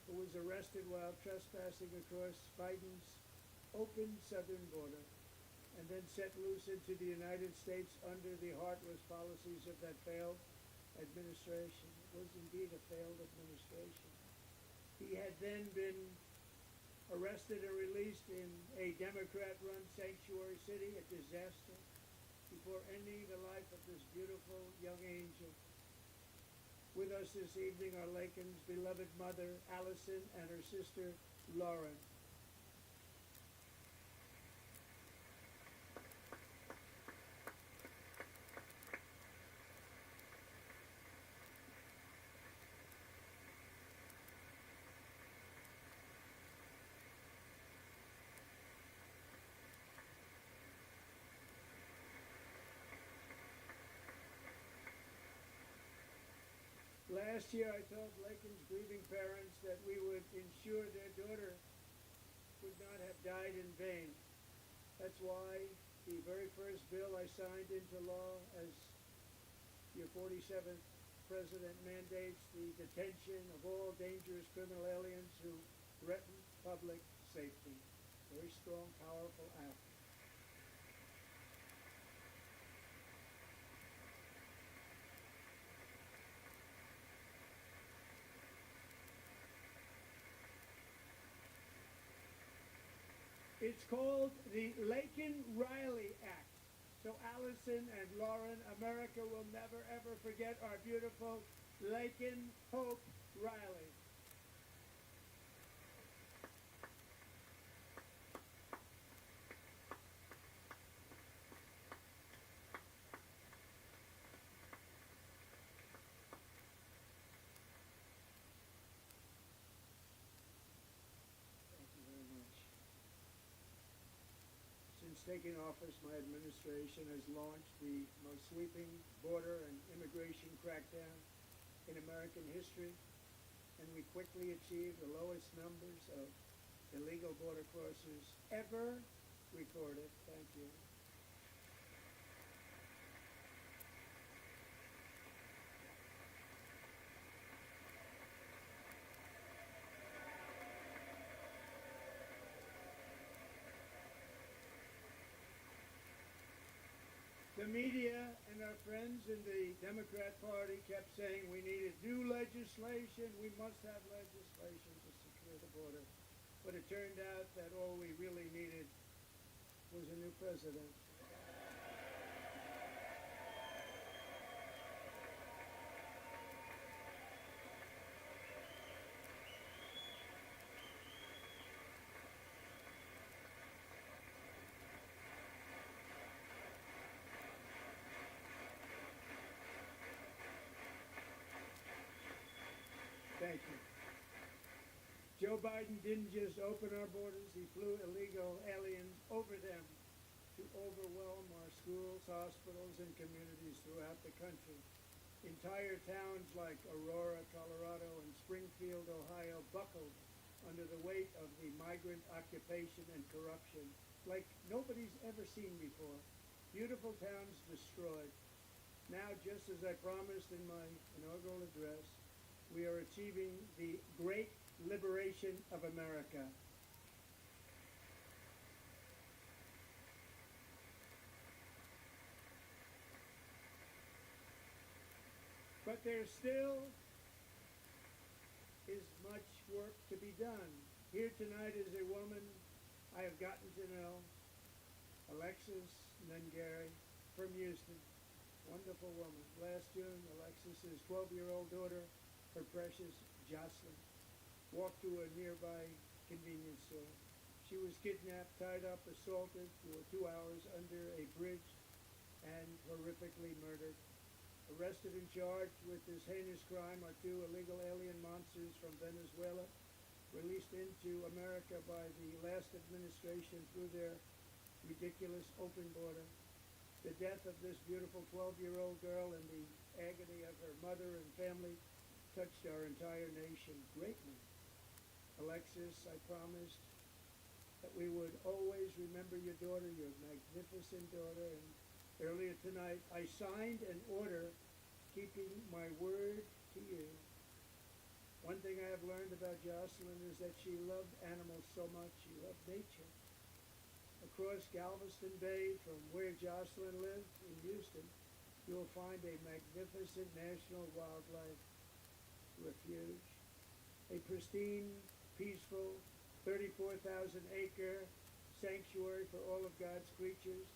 who was arrested while trespassing across Biden's open southern border and then set loose into the United States under the heartless policies of that failed administration. It was indeed a failed administration. He had then been arrested and released in a Democrat-run sanctuary city, a disaster, before ending the life of this beautiful young angel. With us this evening are Lakin's beloved mother, Allison, and her sister, Lauren. Last year, I told Lakin's grieving parents that we would ensure their daughter would not have died in vain. That's why the very first bill I signed into law as your 47th president mandates the detention of all dangerous criminal aliens who threaten public safety. Very strong, powerful act. It's called the Lakin-Riley Act. So Allison and Lauren, America will never ever forget our beautiful Lakin Hope Riley. Thank you very much. Since taking office, my administration has launched the most sweeping border and immigration crackdown in American history, and we quickly achieved the lowest numbers of illegal border crossers ever recorded. Thank you. The media and our friends in the Democrat Party kept saying we needed new legislation, we must have legislation to secure the border. But it turned out that all we really needed was a new president. Thank you. Joe Biden didn't just open our borders, he flew illegal aliens over them to overwhelm our schools, hospitals, and communities throughout the country. Entire towns like Aurora, Colorado, and Springfield, Ohio buckled under the weight of the migrant occupation and corruption like nobody's ever seen before. Beautiful towns destroyed. Now, just as I promised in my inaugural address, we are achieving the great liberation of America. But there still is much work to be done. Here tonight is a woman I have gotten to know, Alexis and then Gary from Houston. Wonderful woman. Last June, Alexis's 12-year-old daughter, her precious Jocelyn, walked to a nearby convenience store. She was kidnapped, tied up, assaulted for 2 hours under a bridge, and horrifically murdered. Arrested and charged with this heinous crime are two illegal alien monsters from Venezuela, released into America by the last administration through their ridiculous open border. The death of this beautiful 12-year-old girl and the agony of her mother and family touched our entire nation greatly. Alexis, I promised that we would always remember your daughter, your magnificent daughter, and earlier tonight I signed an order keeping my word to you. One thing I have learned about Jocelyn is that she loved animals so much. She loved nature. Across Galveston Bay, from where Jocelyn lived in Houston, you will find a magnificent national wildlife refuge, a pristine, peaceful, 34,000-acre sanctuary for all of God's creatures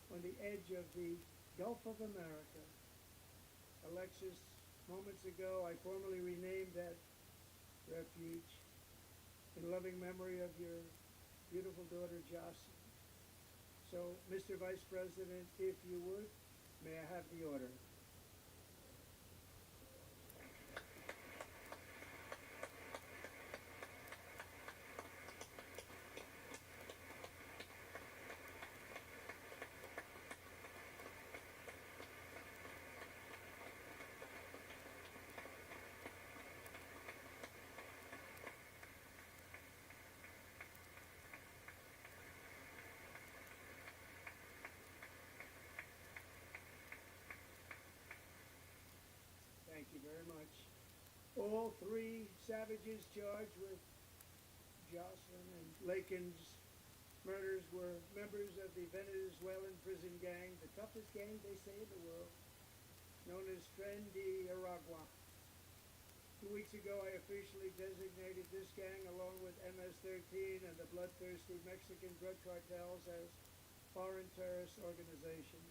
on the edge of the Gulf of America. Alexis, moments ago, I formally renamed that refuge in loving memory of your beautiful daughter, Jocelyn. So, Mr. Vice President, if you would, may I have the order? Thank you very much. All three savages charged with Jocelyn and Lakin's murders were members of the Venezuelan prison gang, the toughest gang, they say, in the world, known as Tren de Aragua. 2 weeks ago, I officially designated this gang, along with MS-13 and the bloodthirsty Mexican drug cartels, as foreign terrorist organizations.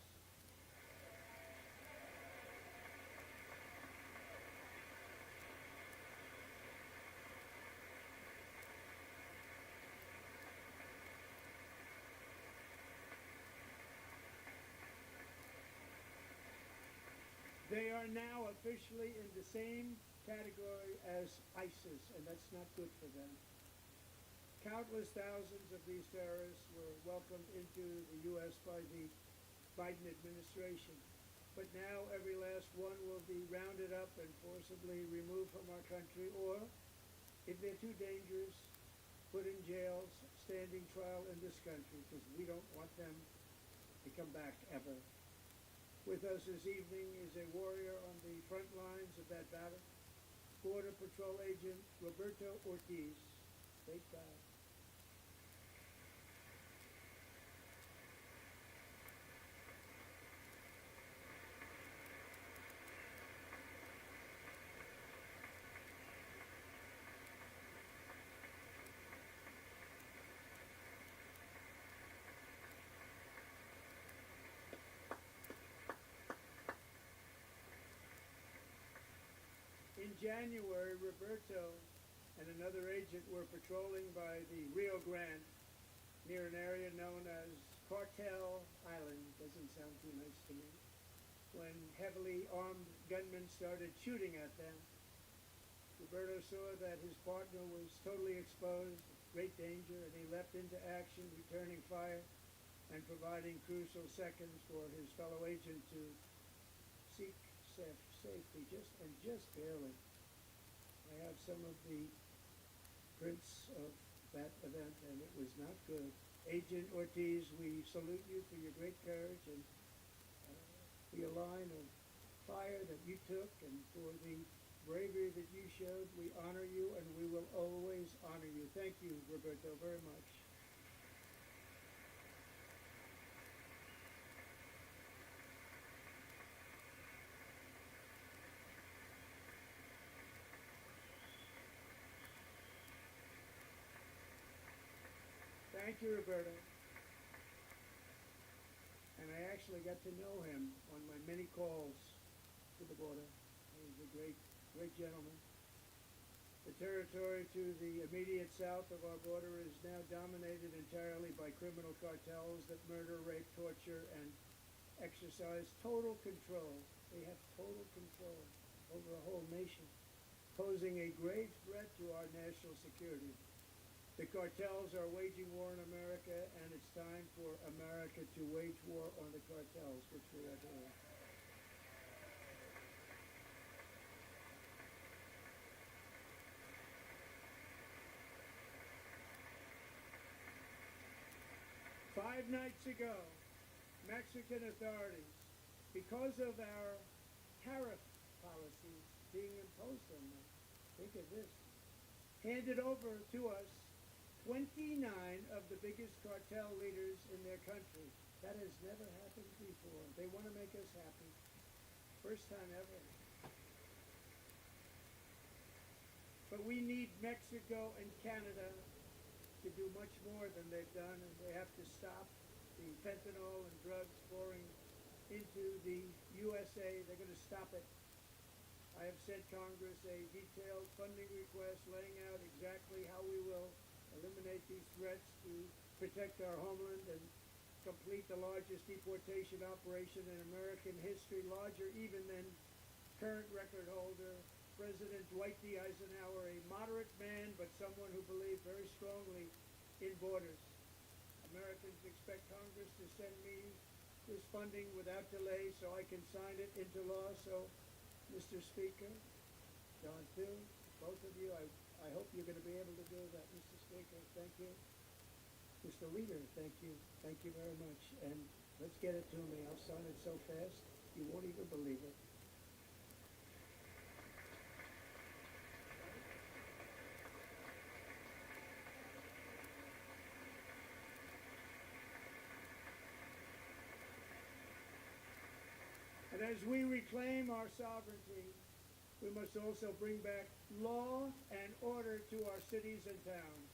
They are now officially in the same category as ISIS, and that's not good for them. Countless thousands of these terrorists were welcomed into the U.S. by the Biden administration. But now every last one will be rounded up and forcibly removed from our country, or, if they're too dangerous, put in jails, standing trial in this country, because we don't want them to come back ever. With us this evening is a warrior on the front lines of that battle, Border Patrol Agent Roberto Ortiz. Thank God. In January, Roberto and another agent were patrolling by the Rio Grande near an area known as Cartel Island. Doesn't sound too nice to me. When heavily armed gunmen started shooting at them, Roberto saw that his partner was totally exposed, great danger, and he leapt into action, returning fire and providing crucial seconds for his fellow agent to seek safety, just barely. I have some of the prints of that event, and it was not good. Agent Ortiz, we salute you for your great courage and for your line of fire that you took, and for the bravery that you showed. We honor you, and we will always honor you. Thank you, Roberto, very much. Thank you, Roberto. And I actually got to know him on my many calls to the border. He's a great, great gentleman. The territory to the immediate south of our border is now dominated entirely by criminal cartels that murder, rape, torture, and exercise total control. They have total control over a whole nation, posing a grave threat to our national security. The cartels are waging war in America, and it's time for America to wage war on the cartels, which we are doing. Five nights ago, Mexican authorities, because of our tariff policies being imposed on them, think of this, handed over to us 29 of the biggest cartel leaders in their country. That has never happened before. They want to make us happy. First time ever. But we need Mexico and Canada to do much more than they've done, and they have to stop the fentanyl and drugs pouring into the USA. They're going to stop it. I have sent Congress a detailed funding request laying out exactly how we will eliminate these threats to protect our homeland and complete the largest deportation operation in American history, larger even than current record holder President Dwight D. Eisenhower, a moderate man but someone who believed very strongly in borders. Americans expect Congress to send me this funding without delay so I can sign it into law. So, Mr. Speaker, John Phil, both of you, I hope you're going to be able to do that. Mr. Speaker, thank you. Mr. Leader, thank you. Thank you very much. And let's get it to me. I'll sign it so fast, you won't even believe it. And as we reclaim our sovereignty, we must also bring back law and order to our cities and towns.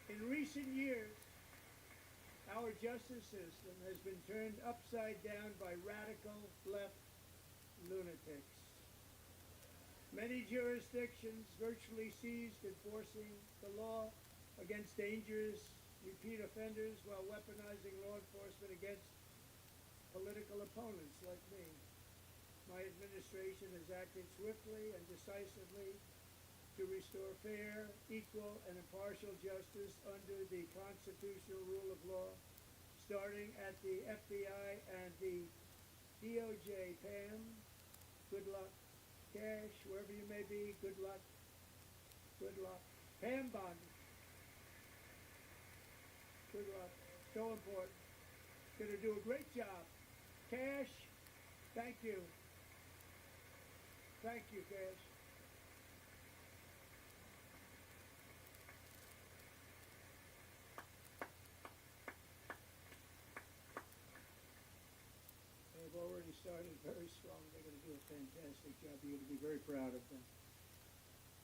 In recent years, our justice system has been turned upside down by radical left lunatics. Many jurisdictions virtually ceased enforcing the law against dangerous repeat offenders while weaponizing law enforcement against political opponents like me. My administration has acted swiftly and decisively to restore fair, equal, and impartial justice under the constitutional rule of law, starting at the FBI and the DOJ. Pam, good luck. Cash, wherever you may be, good luck. Good luck. Pam Bondi, good luck. So important. Going to do a great job. Cash, thank you. Thank you, Cash. They've already started very strong. They're going to do a fantastic job. You're going to be very proud of them.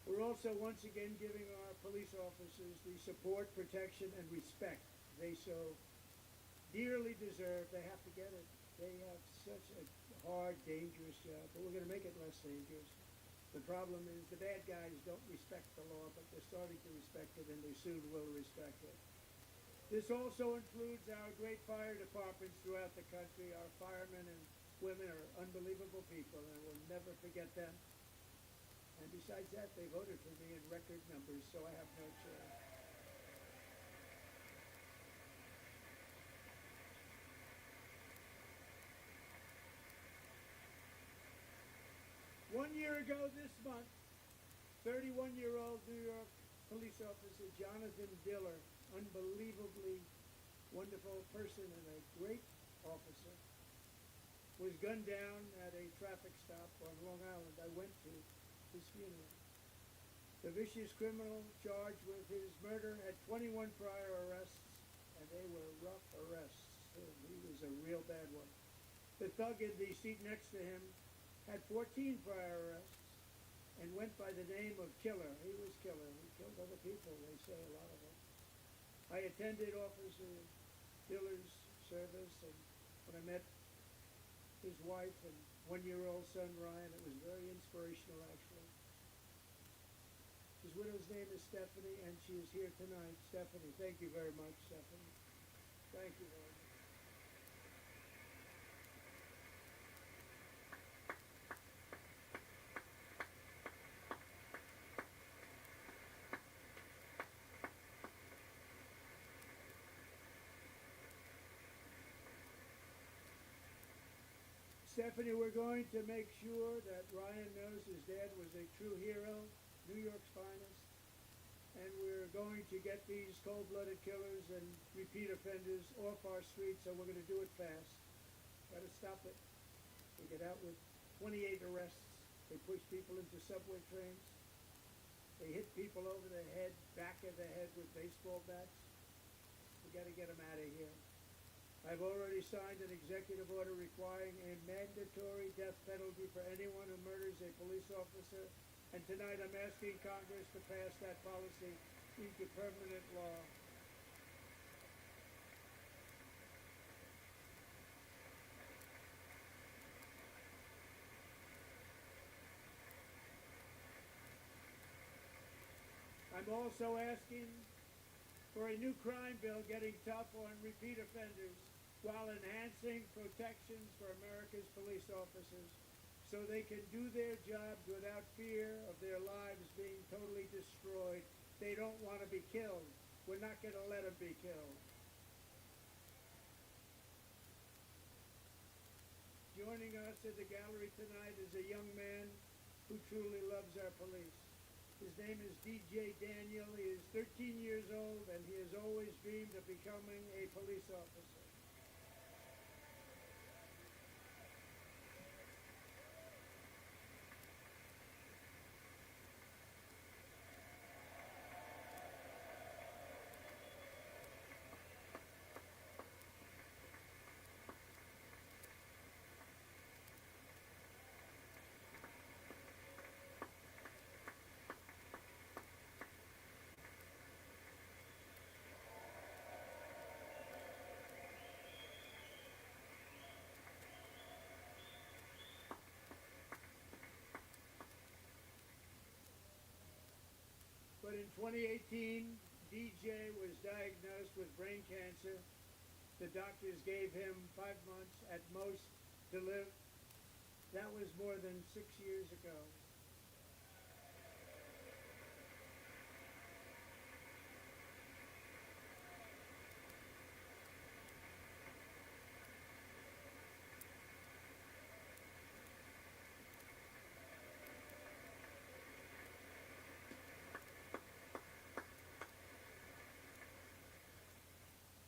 We're also once again giving our police officers the support, protection, and respect they so dearly deserve. They have to get it. They have such a hard, dangerous job, but we're going to make it less dangerous. The problem is the bad guys don't respect the law, but they're starting to respect it, and they soon will respect it. This also includes our great fire departments throughout the country. Our firemen and women are unbelievable people, and we'll never forget them. And besides that, they voted for me in record numbers, so I have no choice. One year ago this month, 31-year-old New York police officer Jonathan Diller, unbelievably wonderful person and a great officer, was gunned down at a traffic stop on Long Island. I went to his funeral. The vicious criminal charged with his murder had 21 prior arrests, and they were rough arrests. He was a real bad one. The thug in the seat next to him had 14 prior arrests, and went by the name of Killer. He was Killer. He killed other people, they say, a lot of them. I attended Officer Diller's service, and when I met his wife and one-year-old son, Ryan, it was very inspirational, actually. His widow's name is Stephanie, and she is here tonight. Stephanie, thank you very much, Stephanie. Thank you very much. Stephanie, we're going to make sure that Ryan knows his dad was a true hero, New York's finest. And we're going to get these cold-blooded killers and repeat offenders off our streets, so we're going to do it fast. Try to stop it. We get out with 28 arrests. They push people into subway trains. They hit people over the head, back of the head with baseball bats. We got to get them out of here. I've already signed an executive order requiring a mandatory death penalty for anyone who murders a police officer. And tonight I'm asking Congress to pass that policy into permanent law. I'm also asking for a new crime bill getting tough on repeat offenders while enhancing protections for America's police officers so they can do their jobs without fear of their lives being totally destroyed. They don't want to be killed. We're not going to let them be killed. Joining us at the gallery tonight is a young man who truly loves our police. His name is DJ Daniel. He is 13 years old, and he has always dreamed of becoming a police officer. But in 2018, DJ was diagnosed with brain cancer. The doctors gave him 5 months at most to live. That was more than 6 years ago.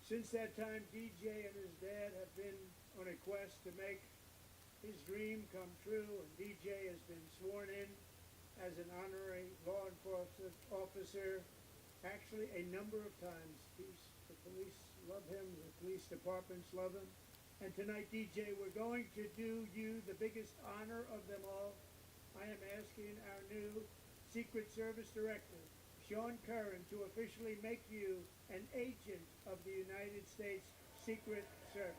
Since that time, DJ and his dad have been on a quest to make his dream come true, and DJ has been sworn in as an honorary law enforcement officer, actually a number of times. The police love him, the police departments love him. And tonight, DJ, we're going to do you the biggest honor of them all. I am asking our new Secret Service Director, Sean Curran, to officially make you an agent of the United States Secret Service.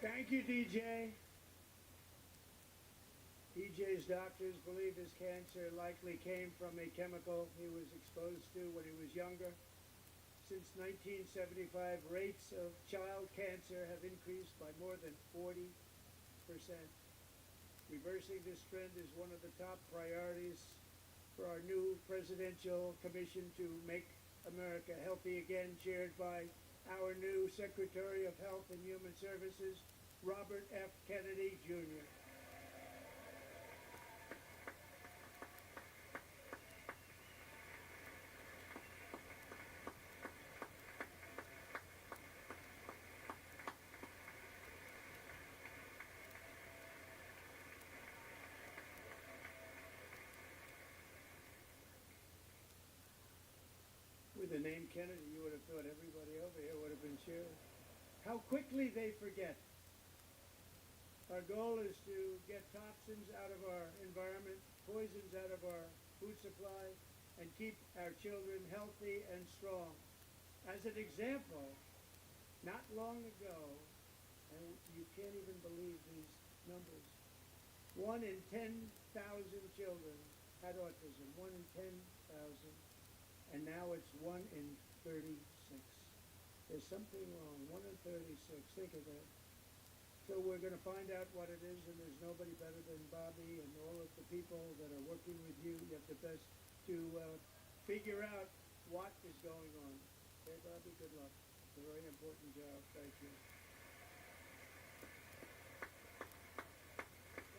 Thank you, DJ. DJ's doctors believe his cancer likely came from a chemical he was exposed to when he was younger. Since 1975, rates of child cancer have increased by more than 40%. Reversing this trend is one of the top priorities for our new presidential commission to make America healthy again, chaired by our new Secretary of Health and Human Services, Robert F. Kennedy, Jr. With the name Kennedy, you would have thought everybody over here would have been cheering. How quickly they forget. Our goal is to get toxins out of our environment, poisons out of our food supply, and keep our children healthy and strong. As an example, not long ago, and you can't even believe these numbers, 1 in 10,000 children had autism, 1 in 10,000. And now it's 1 in 36. There's something wrong. 1 in 36. Think of that. So we're going to find out what it is, and there's nobody better than Bobby and all of the people that are working with you. You have the best to figure out what is going on. Okay, Bobby, good luck. It's a very important job. Thank you.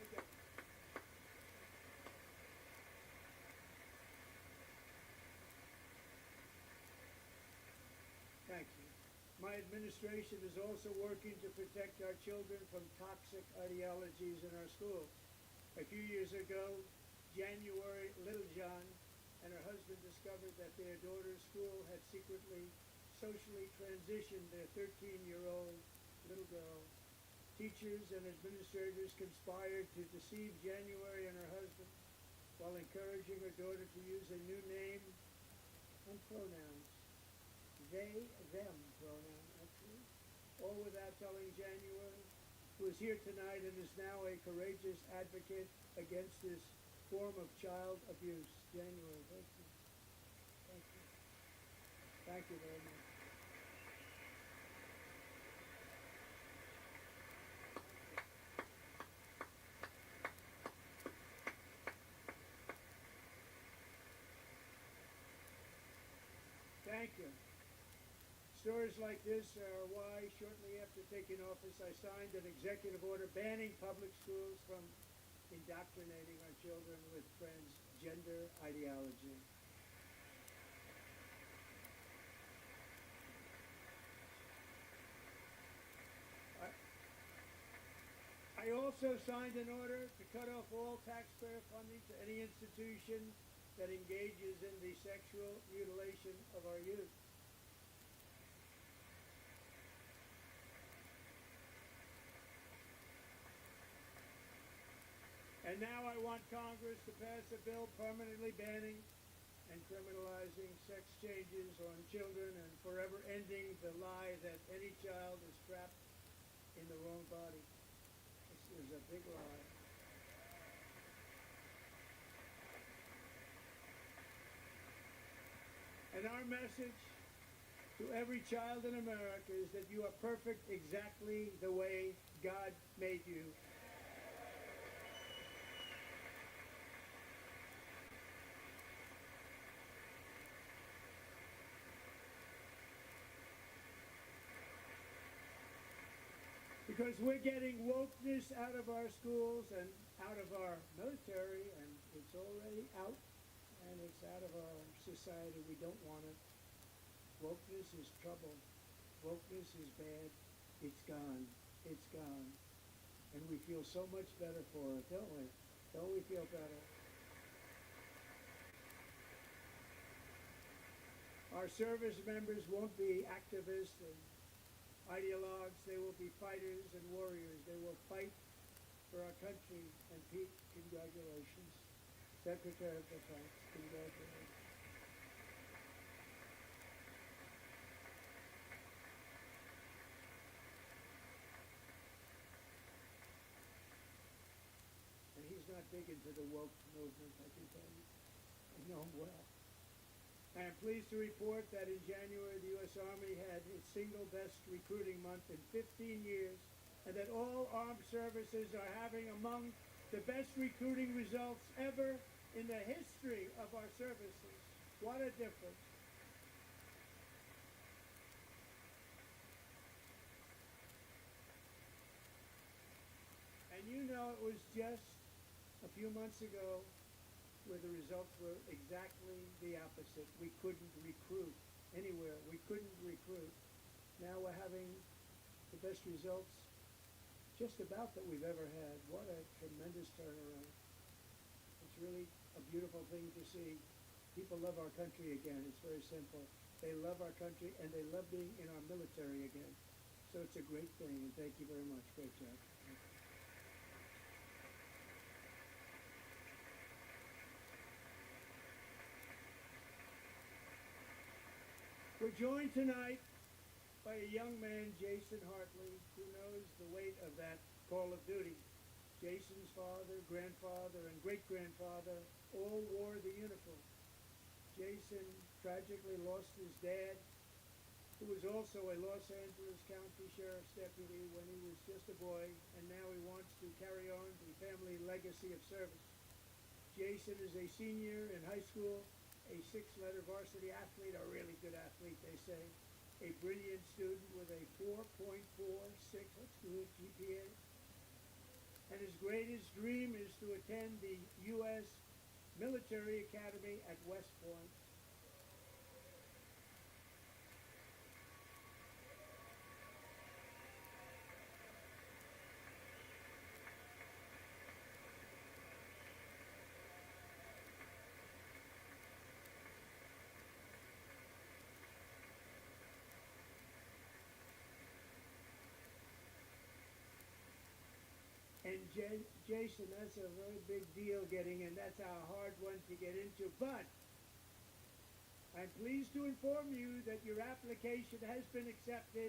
Okay. Thank you. My administration is also working to protect our children from toxic ideologies in our schools. A few years ago, January, Little John and her husband discovered that their daughter's school had secretly socially transitioned their 13-year-old little girl. Teachers and administrators conspired to deceive January and her husband while encouraging her daughter to use a new name and pronouns. They, them pronoun, actually, all without telling January, who is here tonight and is now a courageous advocate against this form of child abuse. January, thank you. Thank you. Thank you very much. Thank you. Stories like this are why, shortly after taking office, I signed an executive order banning public schools from indoctrinating our children with transgender ideology. I also signed an order to cut off all taxpayer funding to any institution that engages in the sexual mutilation of our youth. And now I want Congress to pass a bill permanently banning and criminalizing sex changes on children and forever ending the lie that any child is trapped in the wrong body. This is a big lie. And our message to every child in America is that you are perfect exactly the way God made you. Because we're getting wokeness out of our schools and out of our military, and it's already out, and it's out of our society. We don't want it. Wokeness is trouble. Wokeness is bad. It's gone. It's gone. And we feel so much better for it, don't we? Don't we feel better? Our service members won't be activists and ideologues. They will be fighters and warriors. They will fight for our country. And Pete, congratulations. Secretary of Defense, congratulations. And he's not big into the woke movement, I can tell you. I know him well. I am pleased to report that in January, the U.S. Army had its single best recruiting month in 15 years, and that all armed services are having among the best recruiting results ever in the history of services. What a difference. And you know, it was just a few months ago where the results were exactly the opposite. We couldn't recruit anywhere. We couldn't recruit. Now we're having the best results just about that we've ever had. What a tremendous turnaround. It's really a beautiful thing to see. People love our country again. It's very simple. They love our country and they love being in our military again. So it's a great thing, and thank you very much. Great job. We're joined tonight by a young man, Jason Hartley, who knows the weight of that call of duty. Jason's father, grandfather, and great-grandfather all wore the uniform. Jason tragically lost his dad, who was also a Los Angeles County Sheriff's deputy when he was just a boy, and now he wants to carry on the family legacy of service. Jason is a senior in high school, a six-letter varsity athlete, a really good athlete, they say, a brilliant student with a 4.46, that's good, GPA. And his greatest dream is to attend the U.S. Military Academy at West Point. And Jason, that's a very big deal getting in. That's a hard one to get into. But I'm pleased to inform you that your application has been accepted.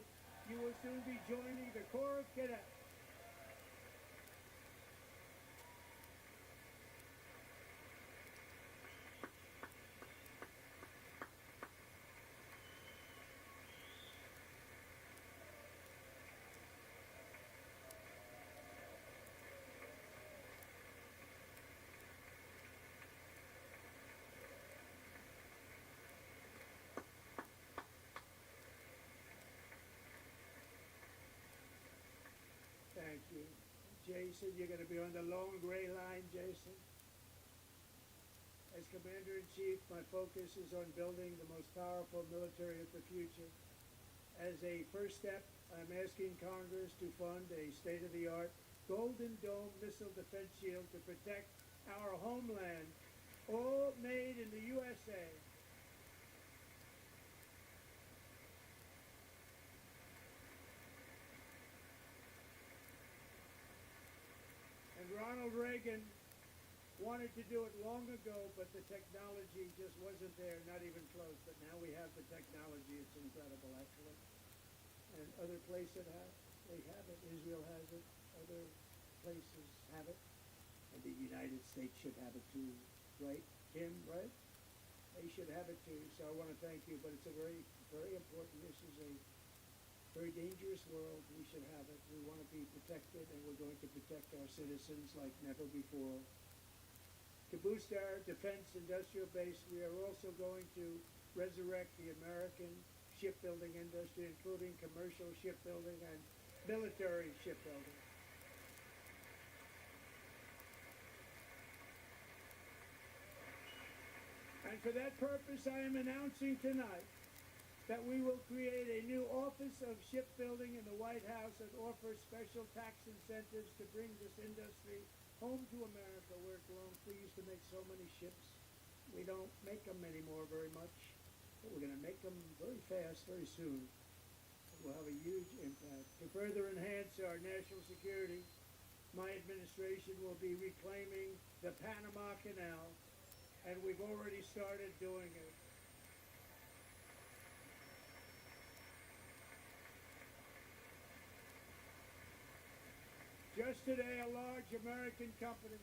You will soon be joining the Corps of Cadets. Thank you. Jason, you're going to be on the long gray line, Jason. As Commander-in-Chief, my focus is on building the most powerful military of the future. As a first step, I'm asking Congress to fund a state-of-the-art Golden Dome missile defense shield to protect our homeland, all made in the USA. And Ronald Reagan wanted to do it long ago, but the technology just wasn't there, not even close. But now we have the technology. It's incredible, actually. And other places they have it. Israel has it. Other places have it. And the United States should have it too, right? Kim, right? They should have it too. So I want to thank you. But it's a very, very important. This is a very dangerous world. We should have it. We want to be protected, and we're going to protect our citizens like never before. To boost our defense industrial base, we are also going to resurrect the American shipbuilding industry, including commercial shipbuilding and military shipbuilding. And for that purpose, I am announcing tonight that we will create a new Office of Shipbuilding in the White House that offers special tax incentives to bring this industry home to America, where it belongs. We used to make so many ships. We don't make them anymore very much, but we're going to make them very fast, very soon. It will have a huge impact. To further enhance our national security, my administration will be reclaiming the Panama Canal, and we've already started doing it. Just today, a large American company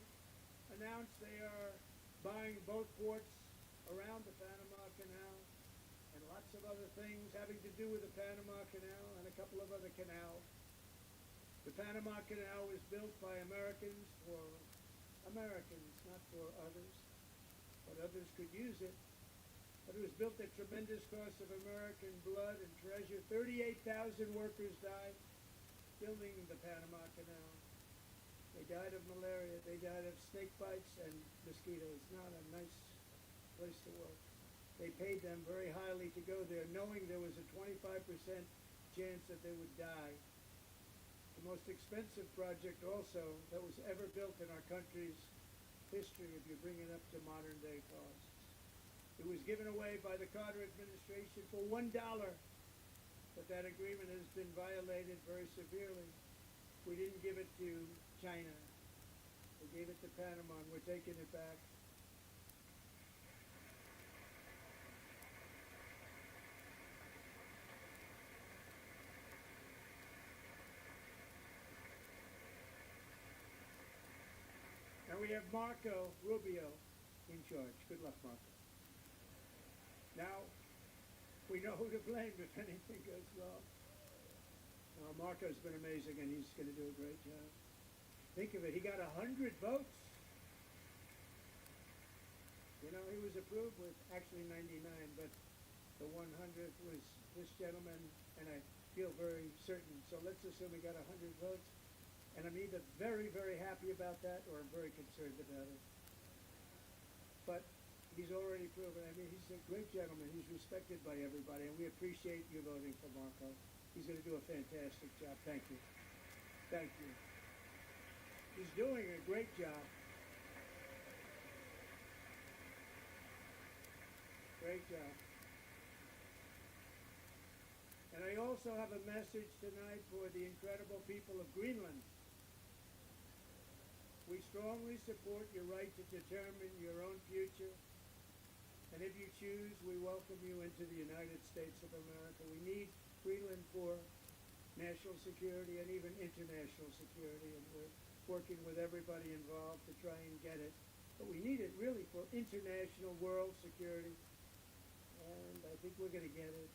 announced they are buying boat ports around the Panama Canal and lots of other things having to do with the Panama Canal and a couple of other canals. The Panama Canal was built by Americans for Americans, not for others. But others could use it. But it was built at tremendous cost of American blood and treasure. 38,000 workers died building the Panama Canal. They died of malaria. They died of snake bites and mosquitoes. Not a nice place to work. They paid them very highly to go there, knowing there was a 25% chance that they would die. The most expensive project also that was ever built in our country's history, if you bring it up to modern day costs. It was given away by the Carter administration for $1, but that agreement has been violated very severely. We didn't give it to China. We gave it to Panama, and we're taking it back. And we have Marco Rubio in charge. Good luck, Marco. Now, we know who to blame if anything goes wrong. Marco's been amazing, and he's going to do a great job. Think of it, he got 100 votes. You know, he was approved with actually 99, but the 100th was this gentleman, and I feel very certain. So let's assume he got 100 votes. And I'm either very, very happy about that or I'm very concerned about it. But he's already proven. I mean, he's a great gentleman. He's respected by everybody, and we appreciate you voting for Marco. He's going to do a fantastic job. Thank you. Thank you. He's doing a great job. Great job. And I also have a message tonight for the incredible people of Greenland. We strongly support your right to determine your own future. And if you choose, we welcome you into the United States of America. We need Greenland for national security and even international security. And we're working with everybody involved to try and get it. But we need it really for international world security. And I think we're going to get it.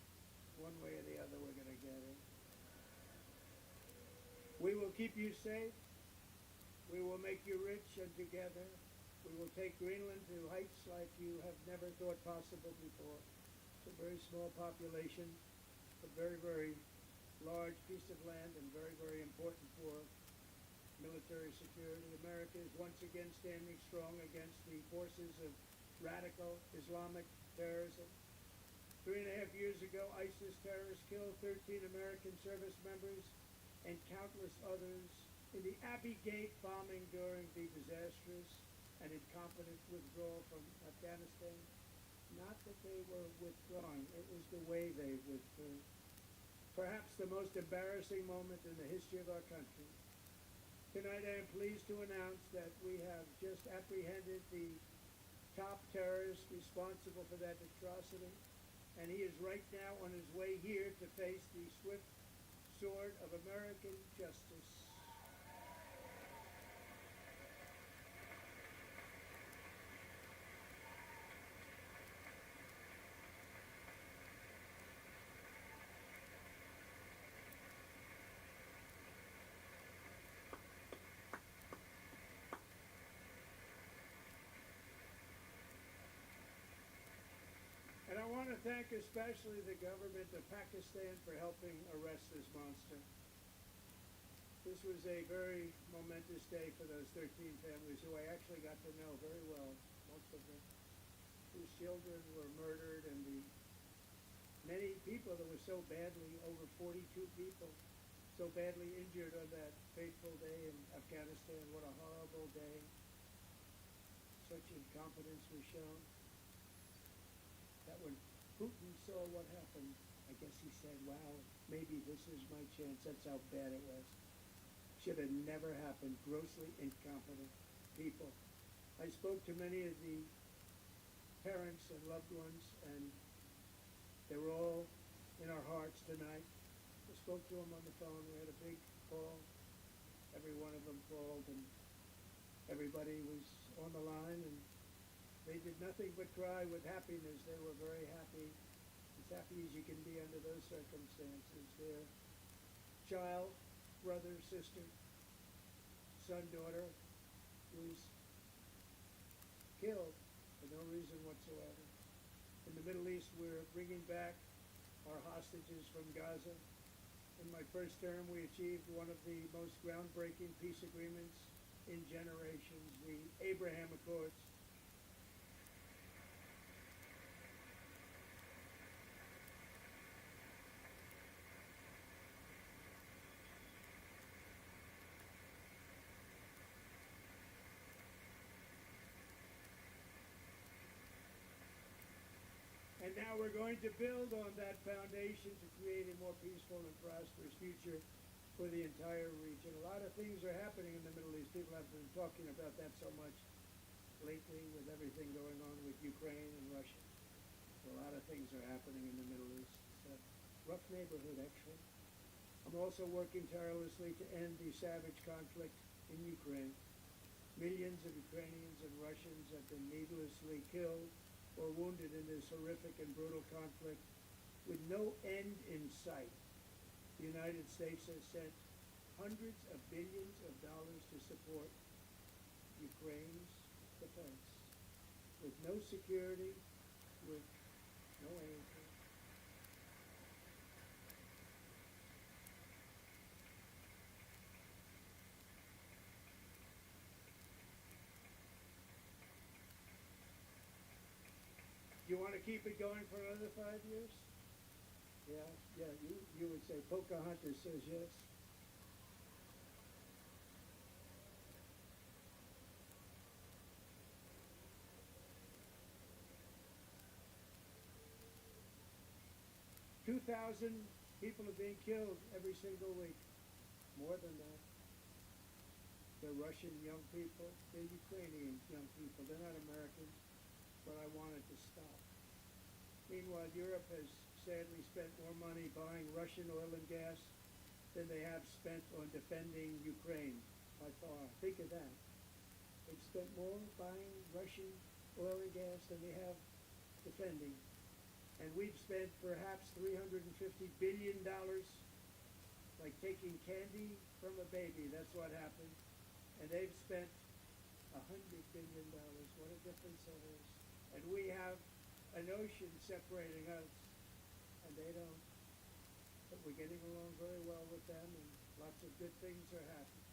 One way or the other, we're going to get it. We will keep you safe. We will make you rich, and together we will take Greenland to heights like you have never thought possible before. It's a very small population, a very, very large piece of land, and very, very important for military security. America is once again standing strong against the forces of radical Islamic terrorism. 3.5 years ago, ISIS terrorists killed 13 American service members and countless others in the Abbey Gate bombing during the disastrous and incompetent withdrawal from Afghanistan. Not that they were withdrawing, it was the way they withdrew. Perhaps the most embarrassing moment in the history of our country. Tonight I am pleased to announce that we have just apprehended the top terrorist responsible for that atrocity, and he is right now on his way here to face the swift sword of American justice. And I want to thank especially the government of Pakistan for helping arrest this monster. This was a very momentous day for those 13 families who I actually got to know very well, most of them, whose children were murdered, and the many people that were so badly, over 42 people, so badly injured on that fateful day in Afghanistan. What a horrible day. Such incompetence was shown. That when Putin saw what happened, I guess he said, wow, maybe this is my chance. That's how bad it was. Should have never happened. Grossly incompetent people. I spoke to many of the parents and loved ones, and they were all in our hearts tonight. I spoke to them on the phone. We had a big call. Every one of them called, and everybody was on the line, and they did nothing but cry with happiness. They were very happy, as happy as you can be under those circumstances. Their child, brother, sister, son, daughter was killed for no reason whatsoever. whatsoever. In the Middle East, we're bringing back our hostages from Gaza. In my first term, we achieved one of the most groundbreaking peace agreements in generations, the Abraham Accords. And now we're going to build on that foundation to create a more peaceful and prosperous future for the entire region. A lot of things are happening in the Middle East. People have been talking about that so much lately with everything going on with Ukraine and Russia. So a lot of things are happening in the Middle East. It's a rough neighborhood, actually. I'm also working tirelessly to end the savage conflict in Ukraine. Millions of Ukrainians and Russians have been needlessly killed or wounded in this horrific and brutal conflict with no end in sight. The United States has sent hundreds of billions of dollars to support Ukraine's defense with no security, with no answer. You want to keep it going for another 5 years? Yeah, you would say Pocahontas says yes. $2,000 people are being killed every single week. More than that. They're Russian young people. They're Ukrainian young people. They're not Americans. But I wanted to stop. Meanwhile, Europe has sadly spent more money buying Russian oil and gas than they have spent on defending Ukraine by far. Think of that. They've spent more buying Russian oil and gas than they have defending. And we've spent perhaps $350 billion, like taking candy from a baby. That's what happened. And they've spent $100 billion. What a difference that is. And we have an ocean separating us, and they don't. But we're getting along very well with them, and lots of good things are happening.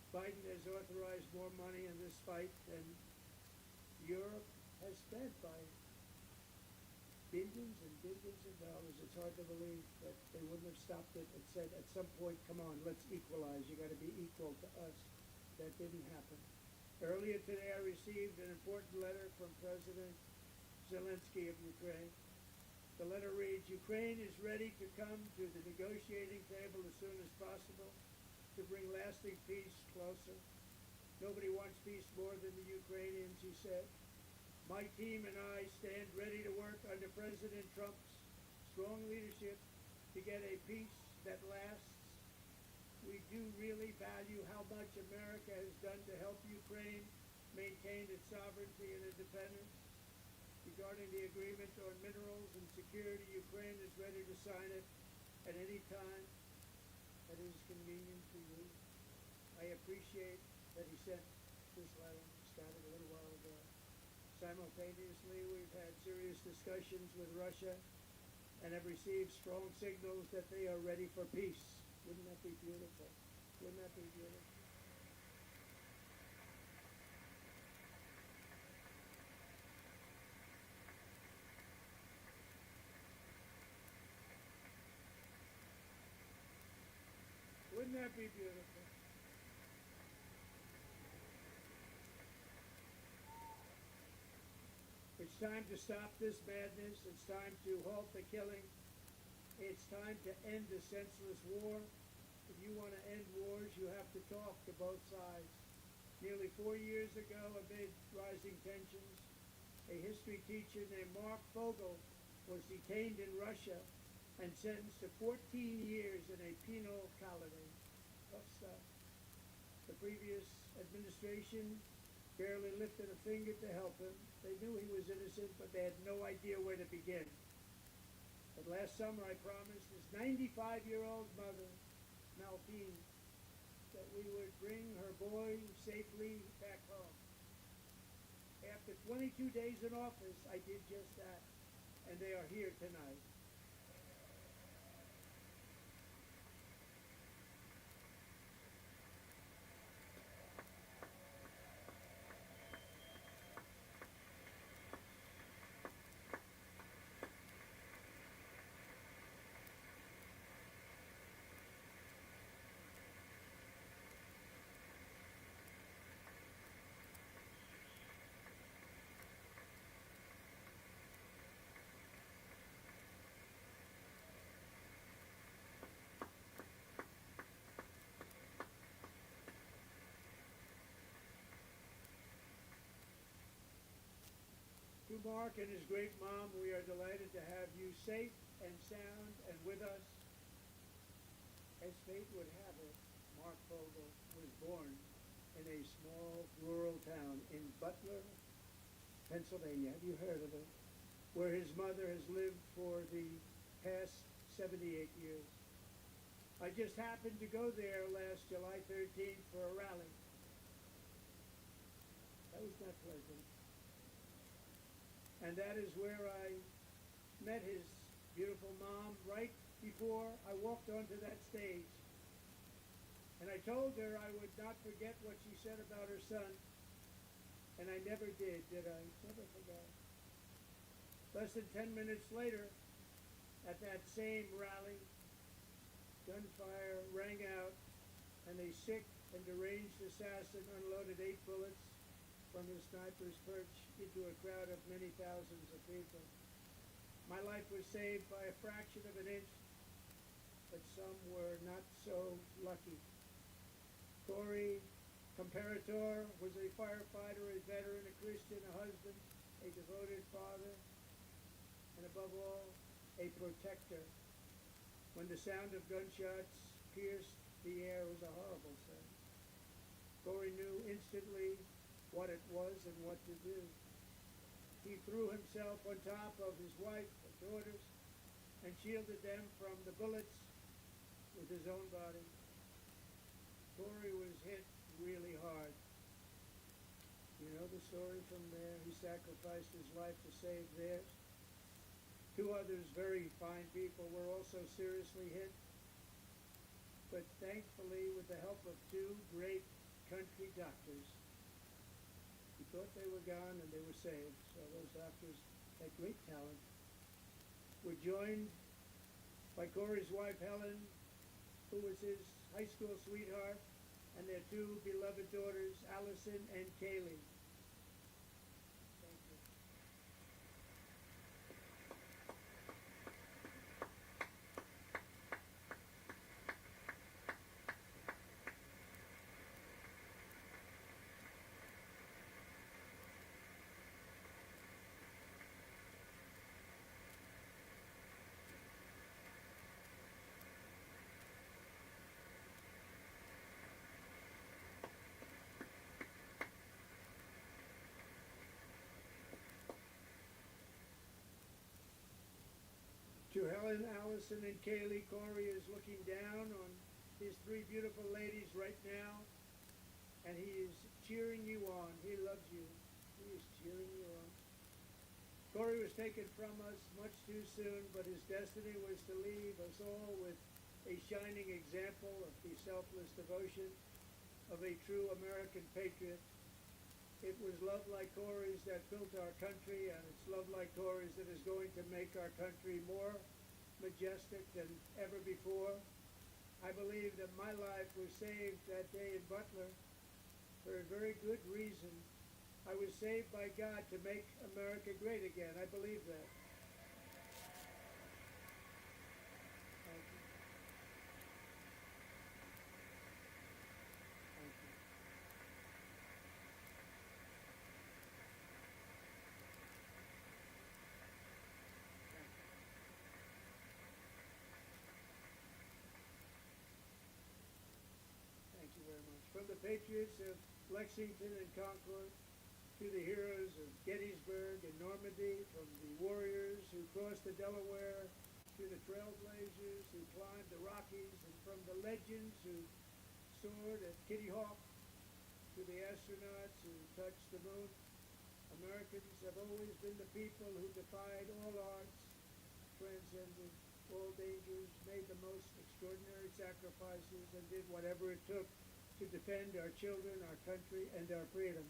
Biden has authorized more money in this fight than Europe has spent by billions and billions of dollars. It's hard to believe that they wouldn't have stopped it and said at some point, come on, let's equalize. You got to be equal to us. That didn't happen. Earlier today, I received an important letter from President Zelensky of Ukraine. The letter reads, Ukraine is ready to come to the negotiating table as soon as possible to bring lasting peace closer. Nobody wants peace more than the Ukrainians, he said. My team and I stand ready to work under President Trump's strong leadership to get a peace that lasts. We do really value how much America has done to help Ukraine maintain its sovereignty and independence. Regarding the agreement on minerals and security, Ukraine is ready to sign it at any time that is convenient to you. I appreciate that he sent this letter. Started a little while ago. Simultaneously, we've had serious discussions with Russia and have received strong signals that they are ready for peace. Wouldn't that be beautiful? Wouldn't that be beautiful? Wouldn't that be beautiful? It's time to stop this madness. It's time to halt the killing. It's time to end the senseless war. If you want to end wars, you have to talk to both sides. Nearly 4 years ago, amid rising tensions, a history teacher named Mark Fogel was detained in Russia and sentenced to 14 years in a penal colony. Tough stuff. The previous administration barely lifted a finger to help him. They knew he was innocent, but they had no idea where to begin. But last summer I promised his 95-year-old mother, Malphine, that we would bring her boy safely back home. After after 22 days in office, I did just that. And they are here tonight. To Mark and his great mom, we are delighted to have you safe and sound and with us. As fate would have it, Mark Vogel was born in a small rural town in Butler, Pennsylvania. Have you heard of it? Where his mother has lived for the past 78 years. I just happened to go there last July 13th for a rally. That was not pleasant. And that is where I met his beautiful mom right before I walked onto that stage. And I told her I would not forget what she said about her son. And I never did I? Never forgot. Less than 10 minutes later, at that same rally, gunfire rang out, and a sick and deranged assassin unloaded 8 bullets from his sniper's perch into a crowd of many thousands of people. My life was saved by a fraction of an inch, but some were not so lucky. Corey Comparator was a firefighter, a veteran, a Christian, a husband, a devoted father, and above all, a protector. When the sound of gunshots pierced the air, it was a horrible sound. Corey knew instantly what it was and what to do. He threw himself on top of his wife and daughters and shielded them from the bullets with his own body. Corey was hit really hard. You know the story from there? He sacrificed his life to save theirs. 2 others, very fine people, were also seriously hit. But thankfully, with the help of 2 great country doctors, he thought they were gone and they were saved. So those doctors had great talent. Were joined by Corey's wife, Helen, who was his high school sweetheart, and their 2 beloved daughters, Allison and Kaylee. Thank you. To Helen, Allison, and Kaylee, Corey is looking down on his 3 beautiful ladies right now, and he is cheering you on. He loves you. He is cheering you on. Corey was taken from us much too soon, but his destiny was to leave us all with a shining example of the selfless devotion of a true American patriot. It was love like Corey's that built our country, and it's love like Corey's that is going to make our country more majestic than ever before. I believe that my life was saved that day in Butler for a very good reason. I was saved by God to make America great again. I believe that. Thank you. Thank you. Thank you very much. From the patriots of Lexington and Concord to the heroes of Gettysburg and Normandy, from the warriors who crossed the Delaware to the trailblazers who climbed the Rockies, and from the legends who soared at Kitty Hawk to the astronauts who touched the moon, Americans have always been the people who defied all odds, transcended all dangers, made the most extraordinary sacrifices, and did whatever it took to defend our children, our country, and our freedom.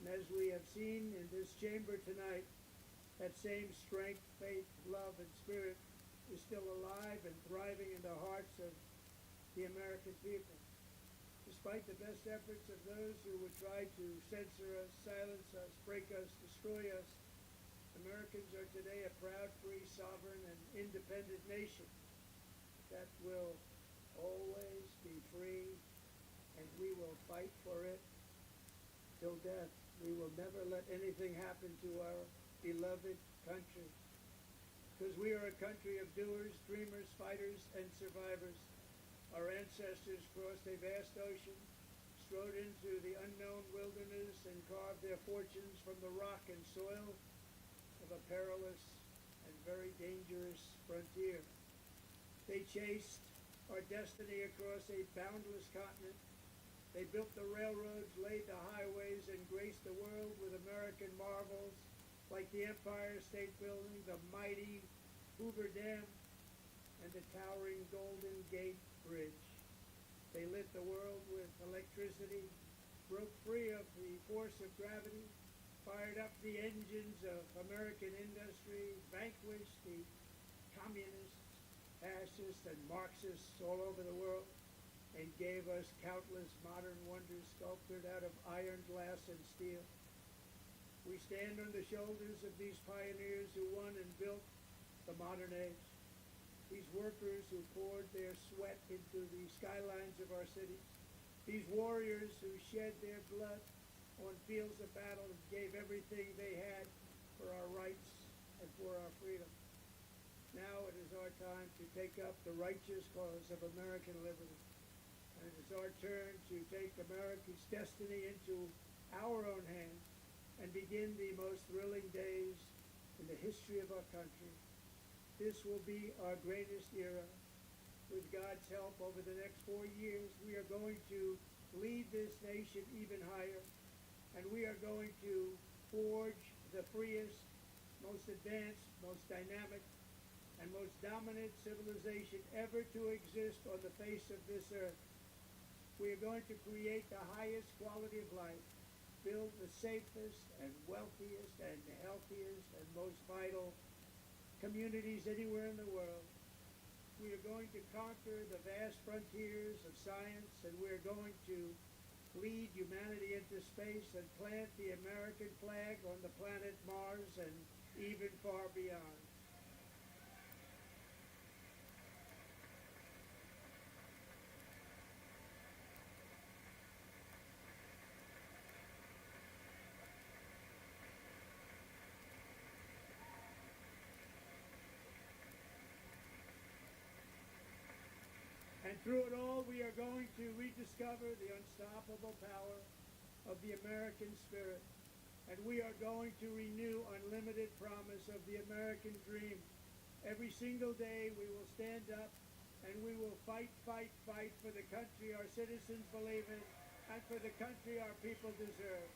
And as we have seen in this chamber tonight, that same strength, faith, love, and spirit is still alive and thriving in the hearts of the American people. Despite the best efforts of those who would try to censor us, silence us, break us, destroy us, Americans are today a proud, free, sovereign, and independent nation that will always be free, and we will fight for it till death. We will never let anything happen to our beloved country, because we are a country of doers, dreamers, fighters, and survivors. Our ancestors crossed a vast ocean, strode into the unknown wilderness, and carved their fortunes from the rock and soil of a perilous and very dangerous frontier. They chased our destiny across a boundless continent. They built the railroads, laid the highways, and graced the world with American marvels like the Empire State Building, the mighty Hoover Dam, and the towering Golden Gate Bridge. They lit the world with electricity, broke free of the force of gravity, fired up the engines of American industry, vanquished the communists, fascists, and Marxists all over the world, and gave us countless modern wonders sculptured out of iron, glass, and steel. We stand on the shoulders of these pioneers who won and built the modern age. These workers who poured their sweat into the skylines of our cities. These warriors who shed their blood on fields of battle and gave everything they had for our rights and for our freedom. Now it is our time to take up the righteous cause of American liberty. And it is our turn to take America's destiny into our own hands and begin the most thrilling days in the history of our country. This will be our greatest era. With God's help, over the next 4 years, we are going to lead this nation even higher, and we are going to forge the freest, most advanced, most dynamic, and most dominant civilization ever to exist on the face of this earth. We are going to create the highest quality of life, build the safest and wealthiest and healthiest and most vital communities anywhere in the world. We are going to conquer the vast frontiers of science, and we're going to lead humanity into space and plant the American flag on the planet Mars and even far beyond. And through it all, we are going to rediscover the unstoppable power of the American spirit. And we are going to renew unlimited promise of the American dream. Every single day we will stand up and we will fight, fight, fight for the country our citizens believe in and for the country our people deserve.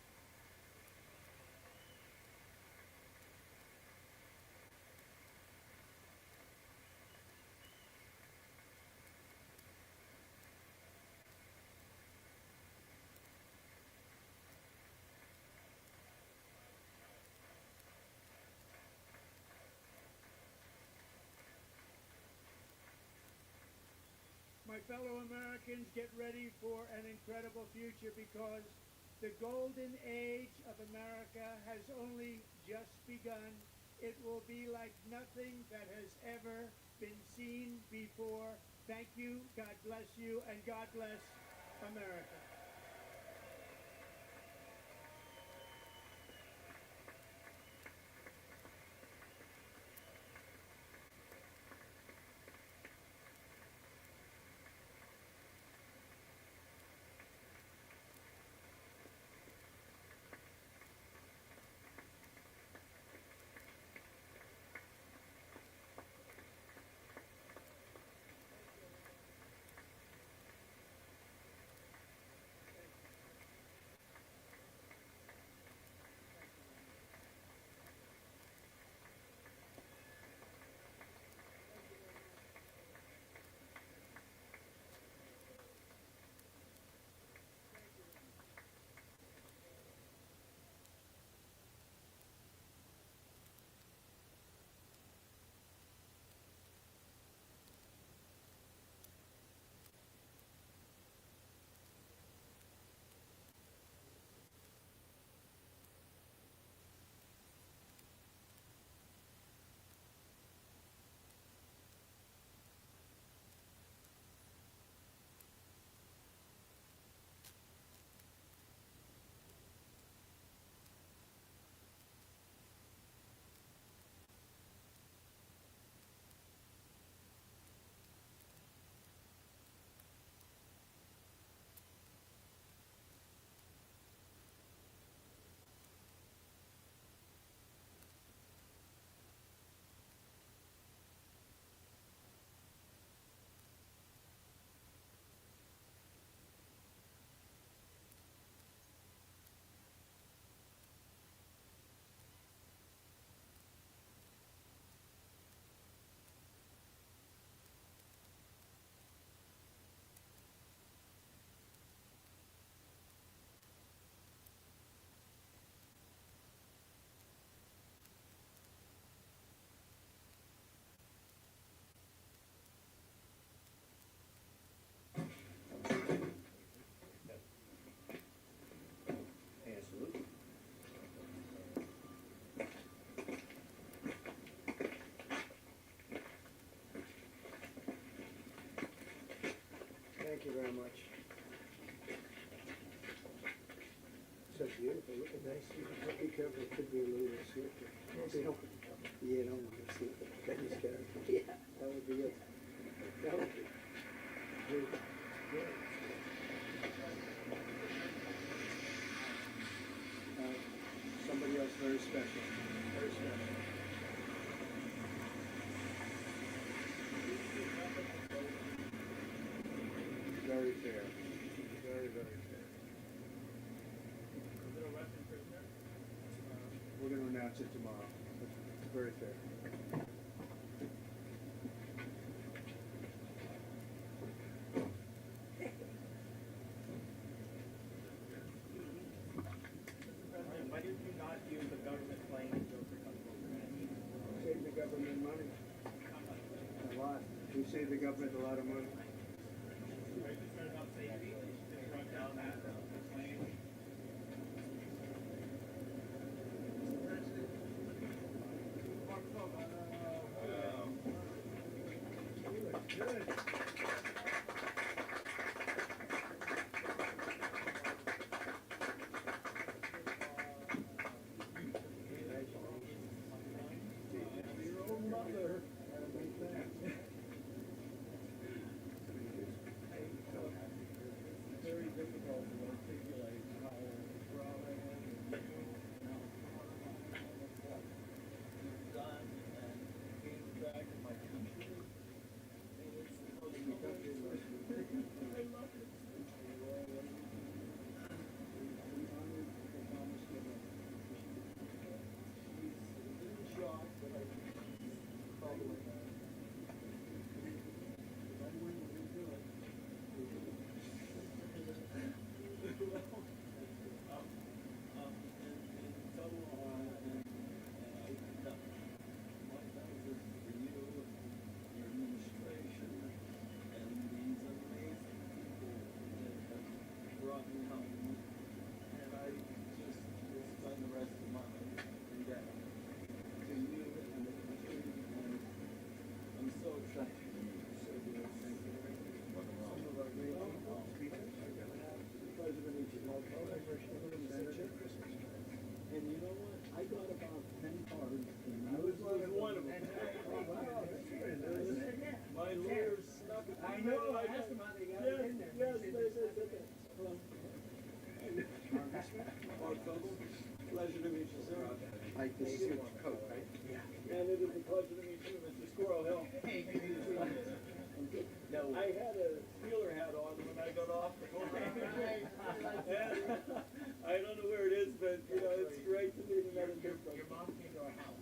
My fellow Americans, get ready for an incredible future, because the golden age of America has only just begun. It will be like nothing that has ever been seen before. Thank you, God bless you, and God bless America. Look at that. Be careful, it could be a little slippery. You don't want to slip it. Then you scared. Yeah, that would be it. That would be good. Good. Somebody else very special. Very special. Very fair. Very, very fair. We're going to announce it tomorrow. It's very fair. Why did you not use the government plane to go for Save the government money. A lot. We save the government a lot of money. Are you concerned about safety? Just run down that plane? Good. Your old mother. Very difficult to articulate how proud I am of you and how you've done and gave back to my country. And it's the most I love it. She's in shock, but I think she's probably And you know what? I got about 10 cards, and I was one of them. My lawyer snuck it. I know, I asked him how they got it in there. Yes, they did. Mark Vogel, pleasure to meet you, sir. Like this is your coat, right? Yeah. And it is a pleasure to meet you, Mr. Squirrel Hill. No. I had a Steeler hat on when I got off the phone. And I don't know where it is, but you know, it's great to meet another good friend. Your mom came to our house.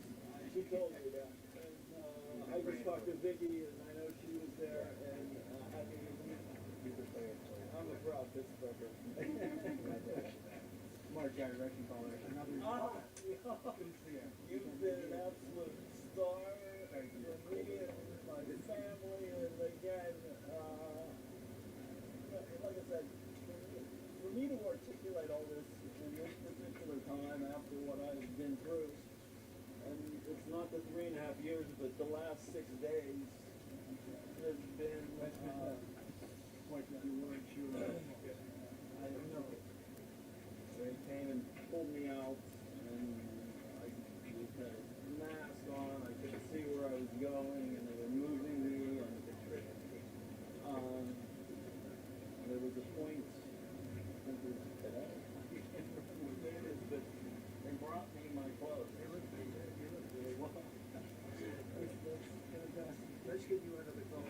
She told me that. And I just talked to Vicky, and I know she was there, and happy to meet you. I'm a proud Pittsburgher. Smart guy, wrecking caller. Another. You've been an absolute star for me and my family, and again, like I said, for me to articulate all this in this particular time after what I've been through, and it's not the 3.5 years, but the last 6 days has been, Like you weren't sure. I don't know. They came and pulled me out, and I had a mask on. I couldn't see where I was going, and they were moving me. And there was a point, I think it was today, but they brought me my clothes. They look really well. Let's give you another call.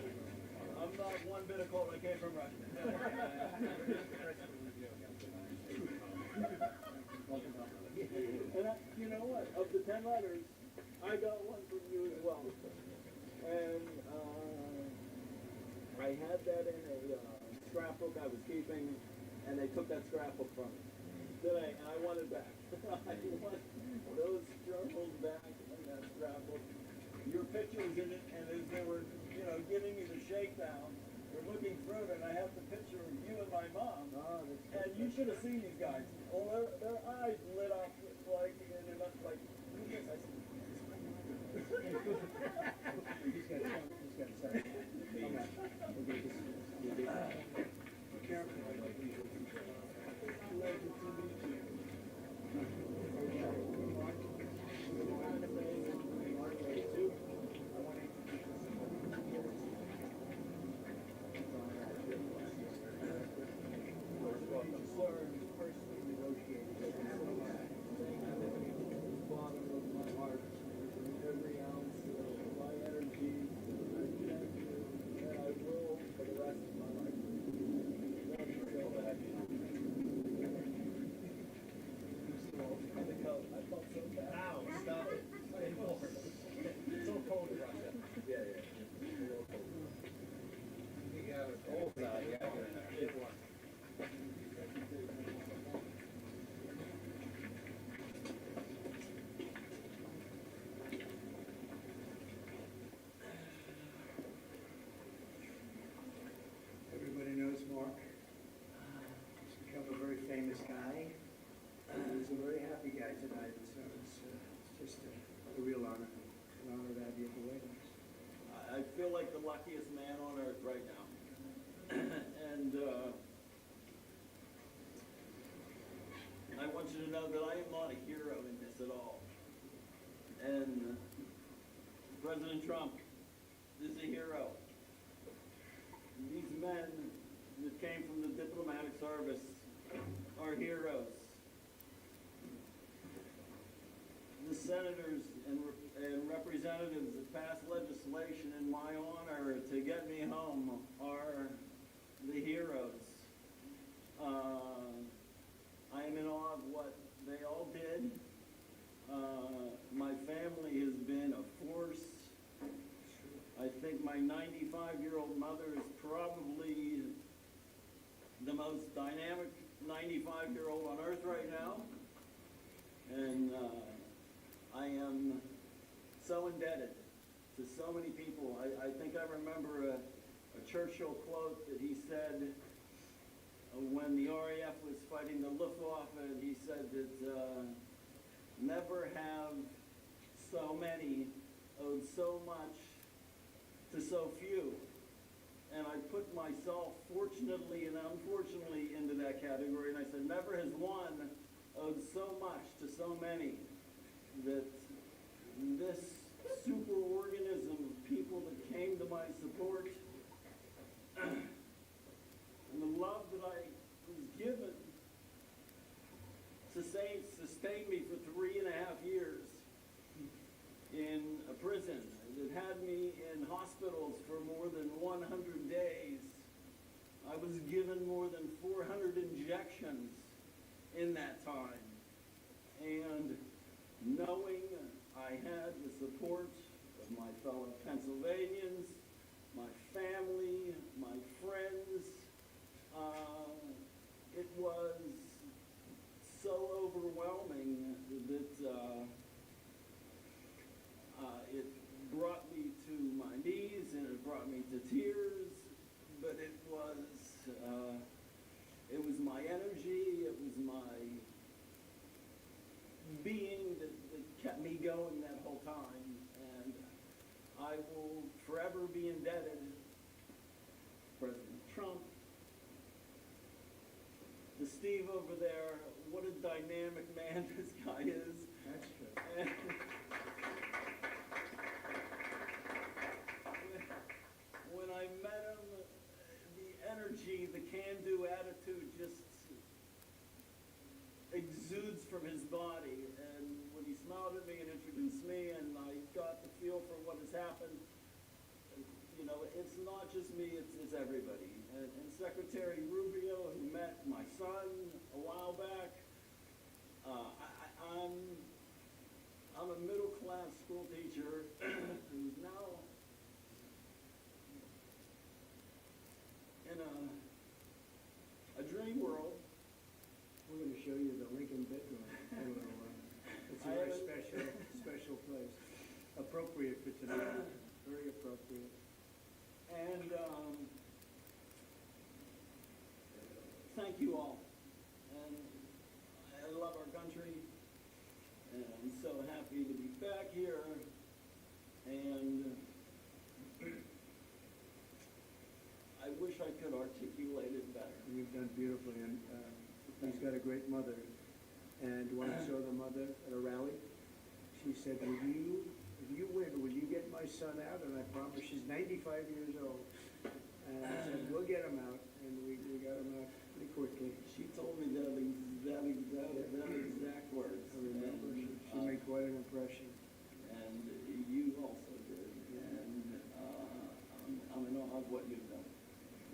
I'm not one bit of cold. I came from Russia. And you know what? Of the 10 letters, I got one from you as well. And I had that in a scrapbook I was keeping, and they took that scrapbook from me today, and I want it back. I want those journals back in that scrapbook. Your picture was in it, and as they were, giving me the shakedown, we're looking through it, and I have the picture of you and my mom. And you should have seen these guys. Well, their eyes lit up like, and they're not like, who's this? I said, He's got to start. Careful. Pleasure to meet you. of the White House. I feel like the luckiest man on earth right now. And I want you to know that I am not a hero in this at all. And President Trump is a hero. These men that came from the diplomatic service are heroes. The senators and representatives that passed legislation in my honor to get me home are the heroes. I am in awe of what they all did. My family has been a force. I think my 95-year-old mother is probably the most dynamic 95-year-old on earth right now. And I am so indebted to so many people. I think I remember a Churchill quote that he said when the RAF was fighting the Luftwaffe, and he said that never have so many owed so much to so few. And I put myself fortunately and unfortunately into that category, and I said never has one owed so much to so many, that this superorganism of people that came to my support and the love that I was given sustained me for 3.5 years in a prison that had me in hospitals for more than 100 days. I was given more than 400 injections in that time. And knowing I had the support of my fellow Pennsylvanians, my family, my friends, it was so overwhelming that it brought me to my knees and it brought me to tears, but it was my energy, it was my being that kept me going that whole time, and I will forever be indebted to President Trump, to Steve over there. What a dynamic man this guy is. That's true. And when I met him, the energy, the can-do attitude just exudes from his body. And when he smiled at me and introduced me, and I got the feel for what has happened, you know, it's not just me, it's everybody. And Secretary Rubio, who met my son a while back, I'm a middle-class school teacher who's now in a dream world. We're going to show you the Lincoln bedroom in a little while. It's a very special place. Appropriate for tonight. Very appropriate. And thank you all. And I love our country. And I'm so happy to be back here. And I wish I could articulate it better. You've done beautifully, and he's got a great mother. And when I saw the mother at a rally, she said, if you win, will you get my son out? And I promised, she's 95 years old. And I said, we'll get him out. And we got him out pretty quickly. She told me that exact words. I remember. She made quite an impression. And you also did. And I'm in awe of what you've done.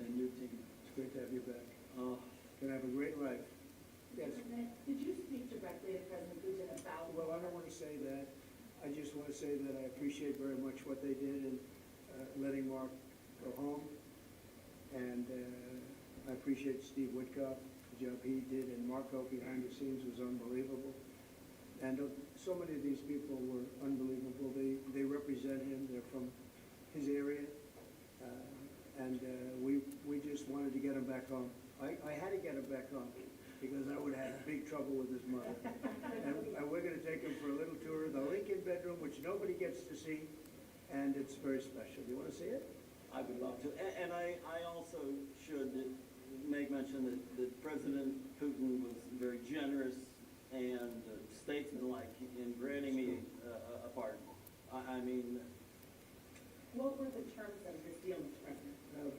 And your team. It's great to have you back. Gonna have a great life. Yes. Did you speak directly to President Putin about? Well, I don't want to say that. I just want to say that I appreciate very much what they did in letting Mark go home. And I appreciate Steve Witkoff, the job he did, and Marco behind the scenes was unbelievable. And so many of these people were unbelievable. They represent him. They're from his area. And we just wanted to get him back home. I had to get him back home because I would have had big trouble with his mother. And we're going to take him for a little tour of the Lincoln bedroom, which nobody gets to see. and it's very special. You want to see it? I would love to. And I also should make mention that President Putin was very generous and statesmanlike in granting me a pardon. I mean, What were the terms of this deal, Mr. President?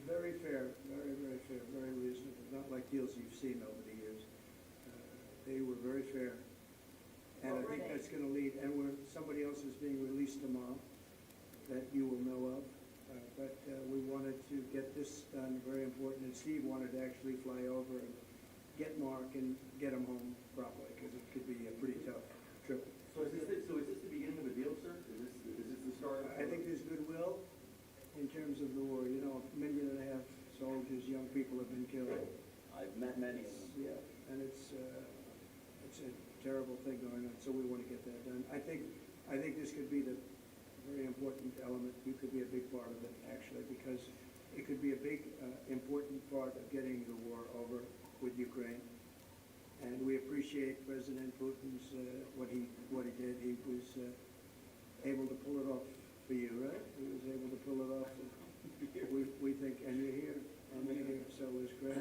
Very fair, very, very fair, very reasonable. Not like deals you've seen over the years. They were very fair. And I What were think they? that's going to lead, and somebody else is being released tomorrow that you will know of. But we wanted to get this done, very important, and Steve wanted to actually fly over and get Mark and get him home properly, because it could be a pretty tough trip. so is this the beginning of a deal, sir? Is this the start? I think there's goodwill in terms of the war. You know, 1.5 million soldiers, young people have been killed. I've met many of them. Yeah, and it's a terrible thing going on, so we want to get that done. I think this could be the very important element. You could be a big part of it, actually, because it could be a big, important part of getting the war over with Ukraine. And we appreciate President Putin's, what he did. He was able to pull it off for you, right? He was able to pull it off. We think, and you're here, so it was great.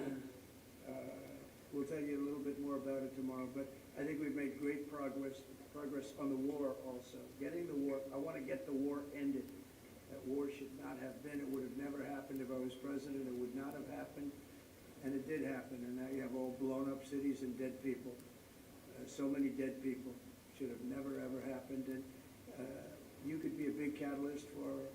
We'll tell you a little bit more about it tomorrow, but I think we've made great progress on the war also. Getting the war, I want to get the war ended. That war should not have been. It would have never happened if I was president. It would not have happened, and it did happen. And now you have all blown up cities and dead people. So many dead people. Should have never ever happened. And you could be a big catalyst for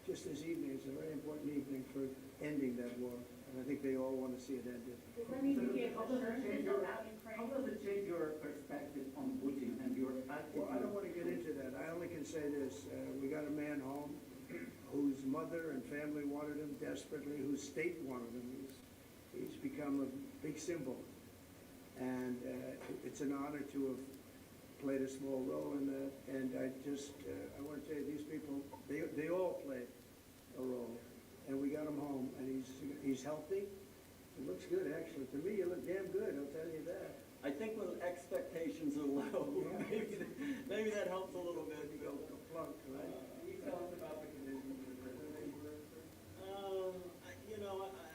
just this evening. It's a very important evening for ending that war. And I think they all want to see it ended. Does that mean you get How does it change assurances your, about how Ukraine? does it change your perspective on Putin and your attitude? Well, I don't want to get into that. I only can say this. We got a man home whose mother and family wanted him desperately, whose state wanted him. He's become a big symbol. And it's an honor to have played a small role in that. And I want to tell you, these people, they all played a role. And we got him home, and he's healthy. He looks good, actually. To me, you look damn good, I'll tell you that. I think when expectations are low, Yeah. maybe that helps a little bit. He goes plunk, right? Can you tell us about the conditions of the president?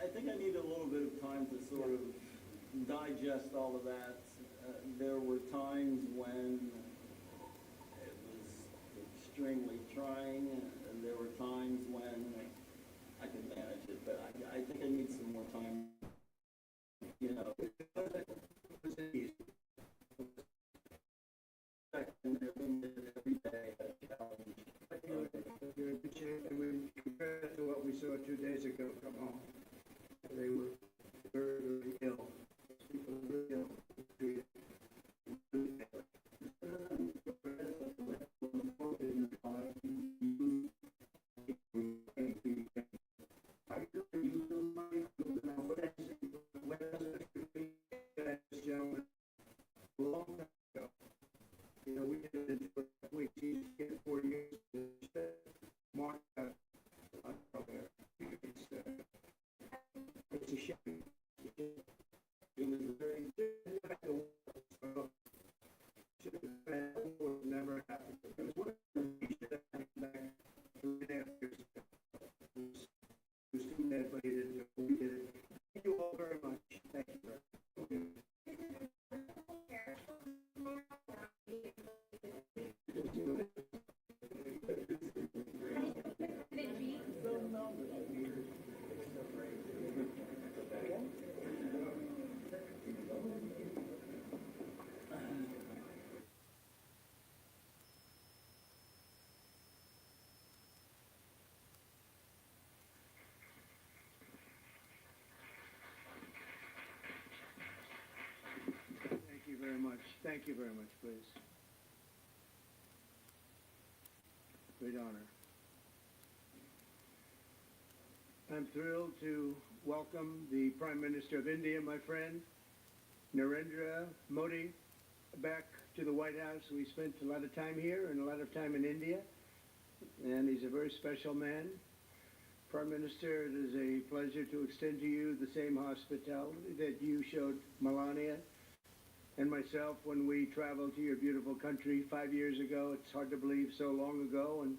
I think I need a little bit of time to sort of digest all of that. There were times when it was extremely trying, and there were times when I could manage it, but I think I need some more time. You know, every day a challenge. You're in good shape, and when compared to what we saw 2 days ago come home, they were very, very ill. People were really ill. Long time ago, you know, we did it in 4 weeks. He's getting 4 years. Mark, it's a shame. It was very never happened. It was one of the things that happened back 3.5 years ago. It was too bad, but he didn't do it. We did it. Thank you all very much. Thank you very much. Thank you very much. Thank you very much, please. Great honor. I'm thrilled to welcome the Prime Minister of India, my friend, Narendra Modi, back to the White House. We spent a lot of time here and a lot of time in India, and he's a very special man. Prime Minister, it is a pleasure to extend to you the same hospitality that you showed Melania and myself when we traveled to your beautiful country 5 years ago. It's hard to believe so long ago, and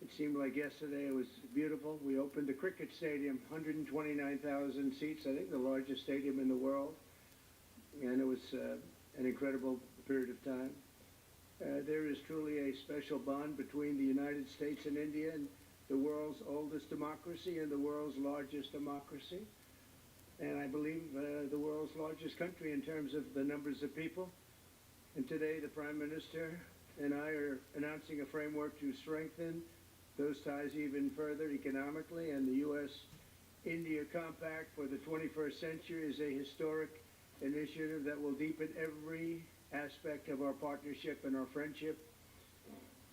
It seemed like yesterday. It was beautiful. We opened the cricket stadium, 129,000 seats, I think the largest stadium in the world. And it was an incredible period of time. There is truly a special bond between the United States and India, and the world's oldest democracy and the world's largest democracy. And I believe the world's largest country in terms of the numbers of people. And today the Prime Minister and I are announcing a framework to strengthen those ties even further economically, and the U.S.-India Compact for the 21st century is a historic initiative that will deepen every aspect of our partnership and our friendship.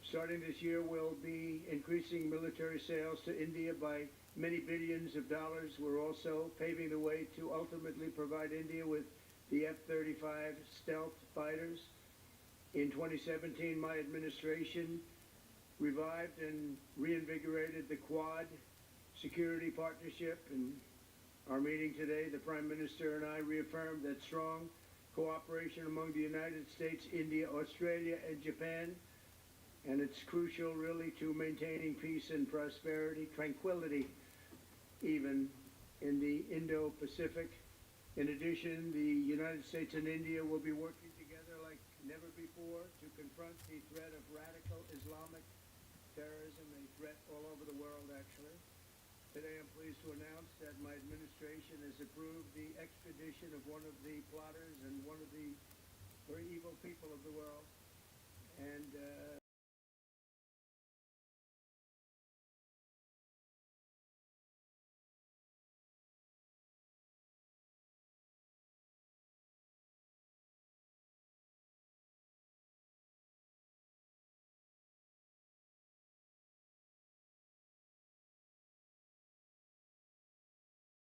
Starting this year, we'll be increasing military sales to India by many billions of dollars. We're also paving the way to ultimately provide India with the F-35 stealth fighters. In 2017, my administration revived and reinvigorated the Quad security partnership. In our meeting today, the Prime Minister and I reaffirmed that strong cooperation among the United States, India, Australia, and Japan, and it's crucial really to maintaining peace and prosperity, tranquility, even in the Indo-Pacific. In addition, the United States and India will be working together like never before to confront the threat of radical Islamic terrorism, a threat all over the world, actually. Today I'm pleased to announce that my administration has approved the extradition of one of the plotters and one of the very evil people of the world. And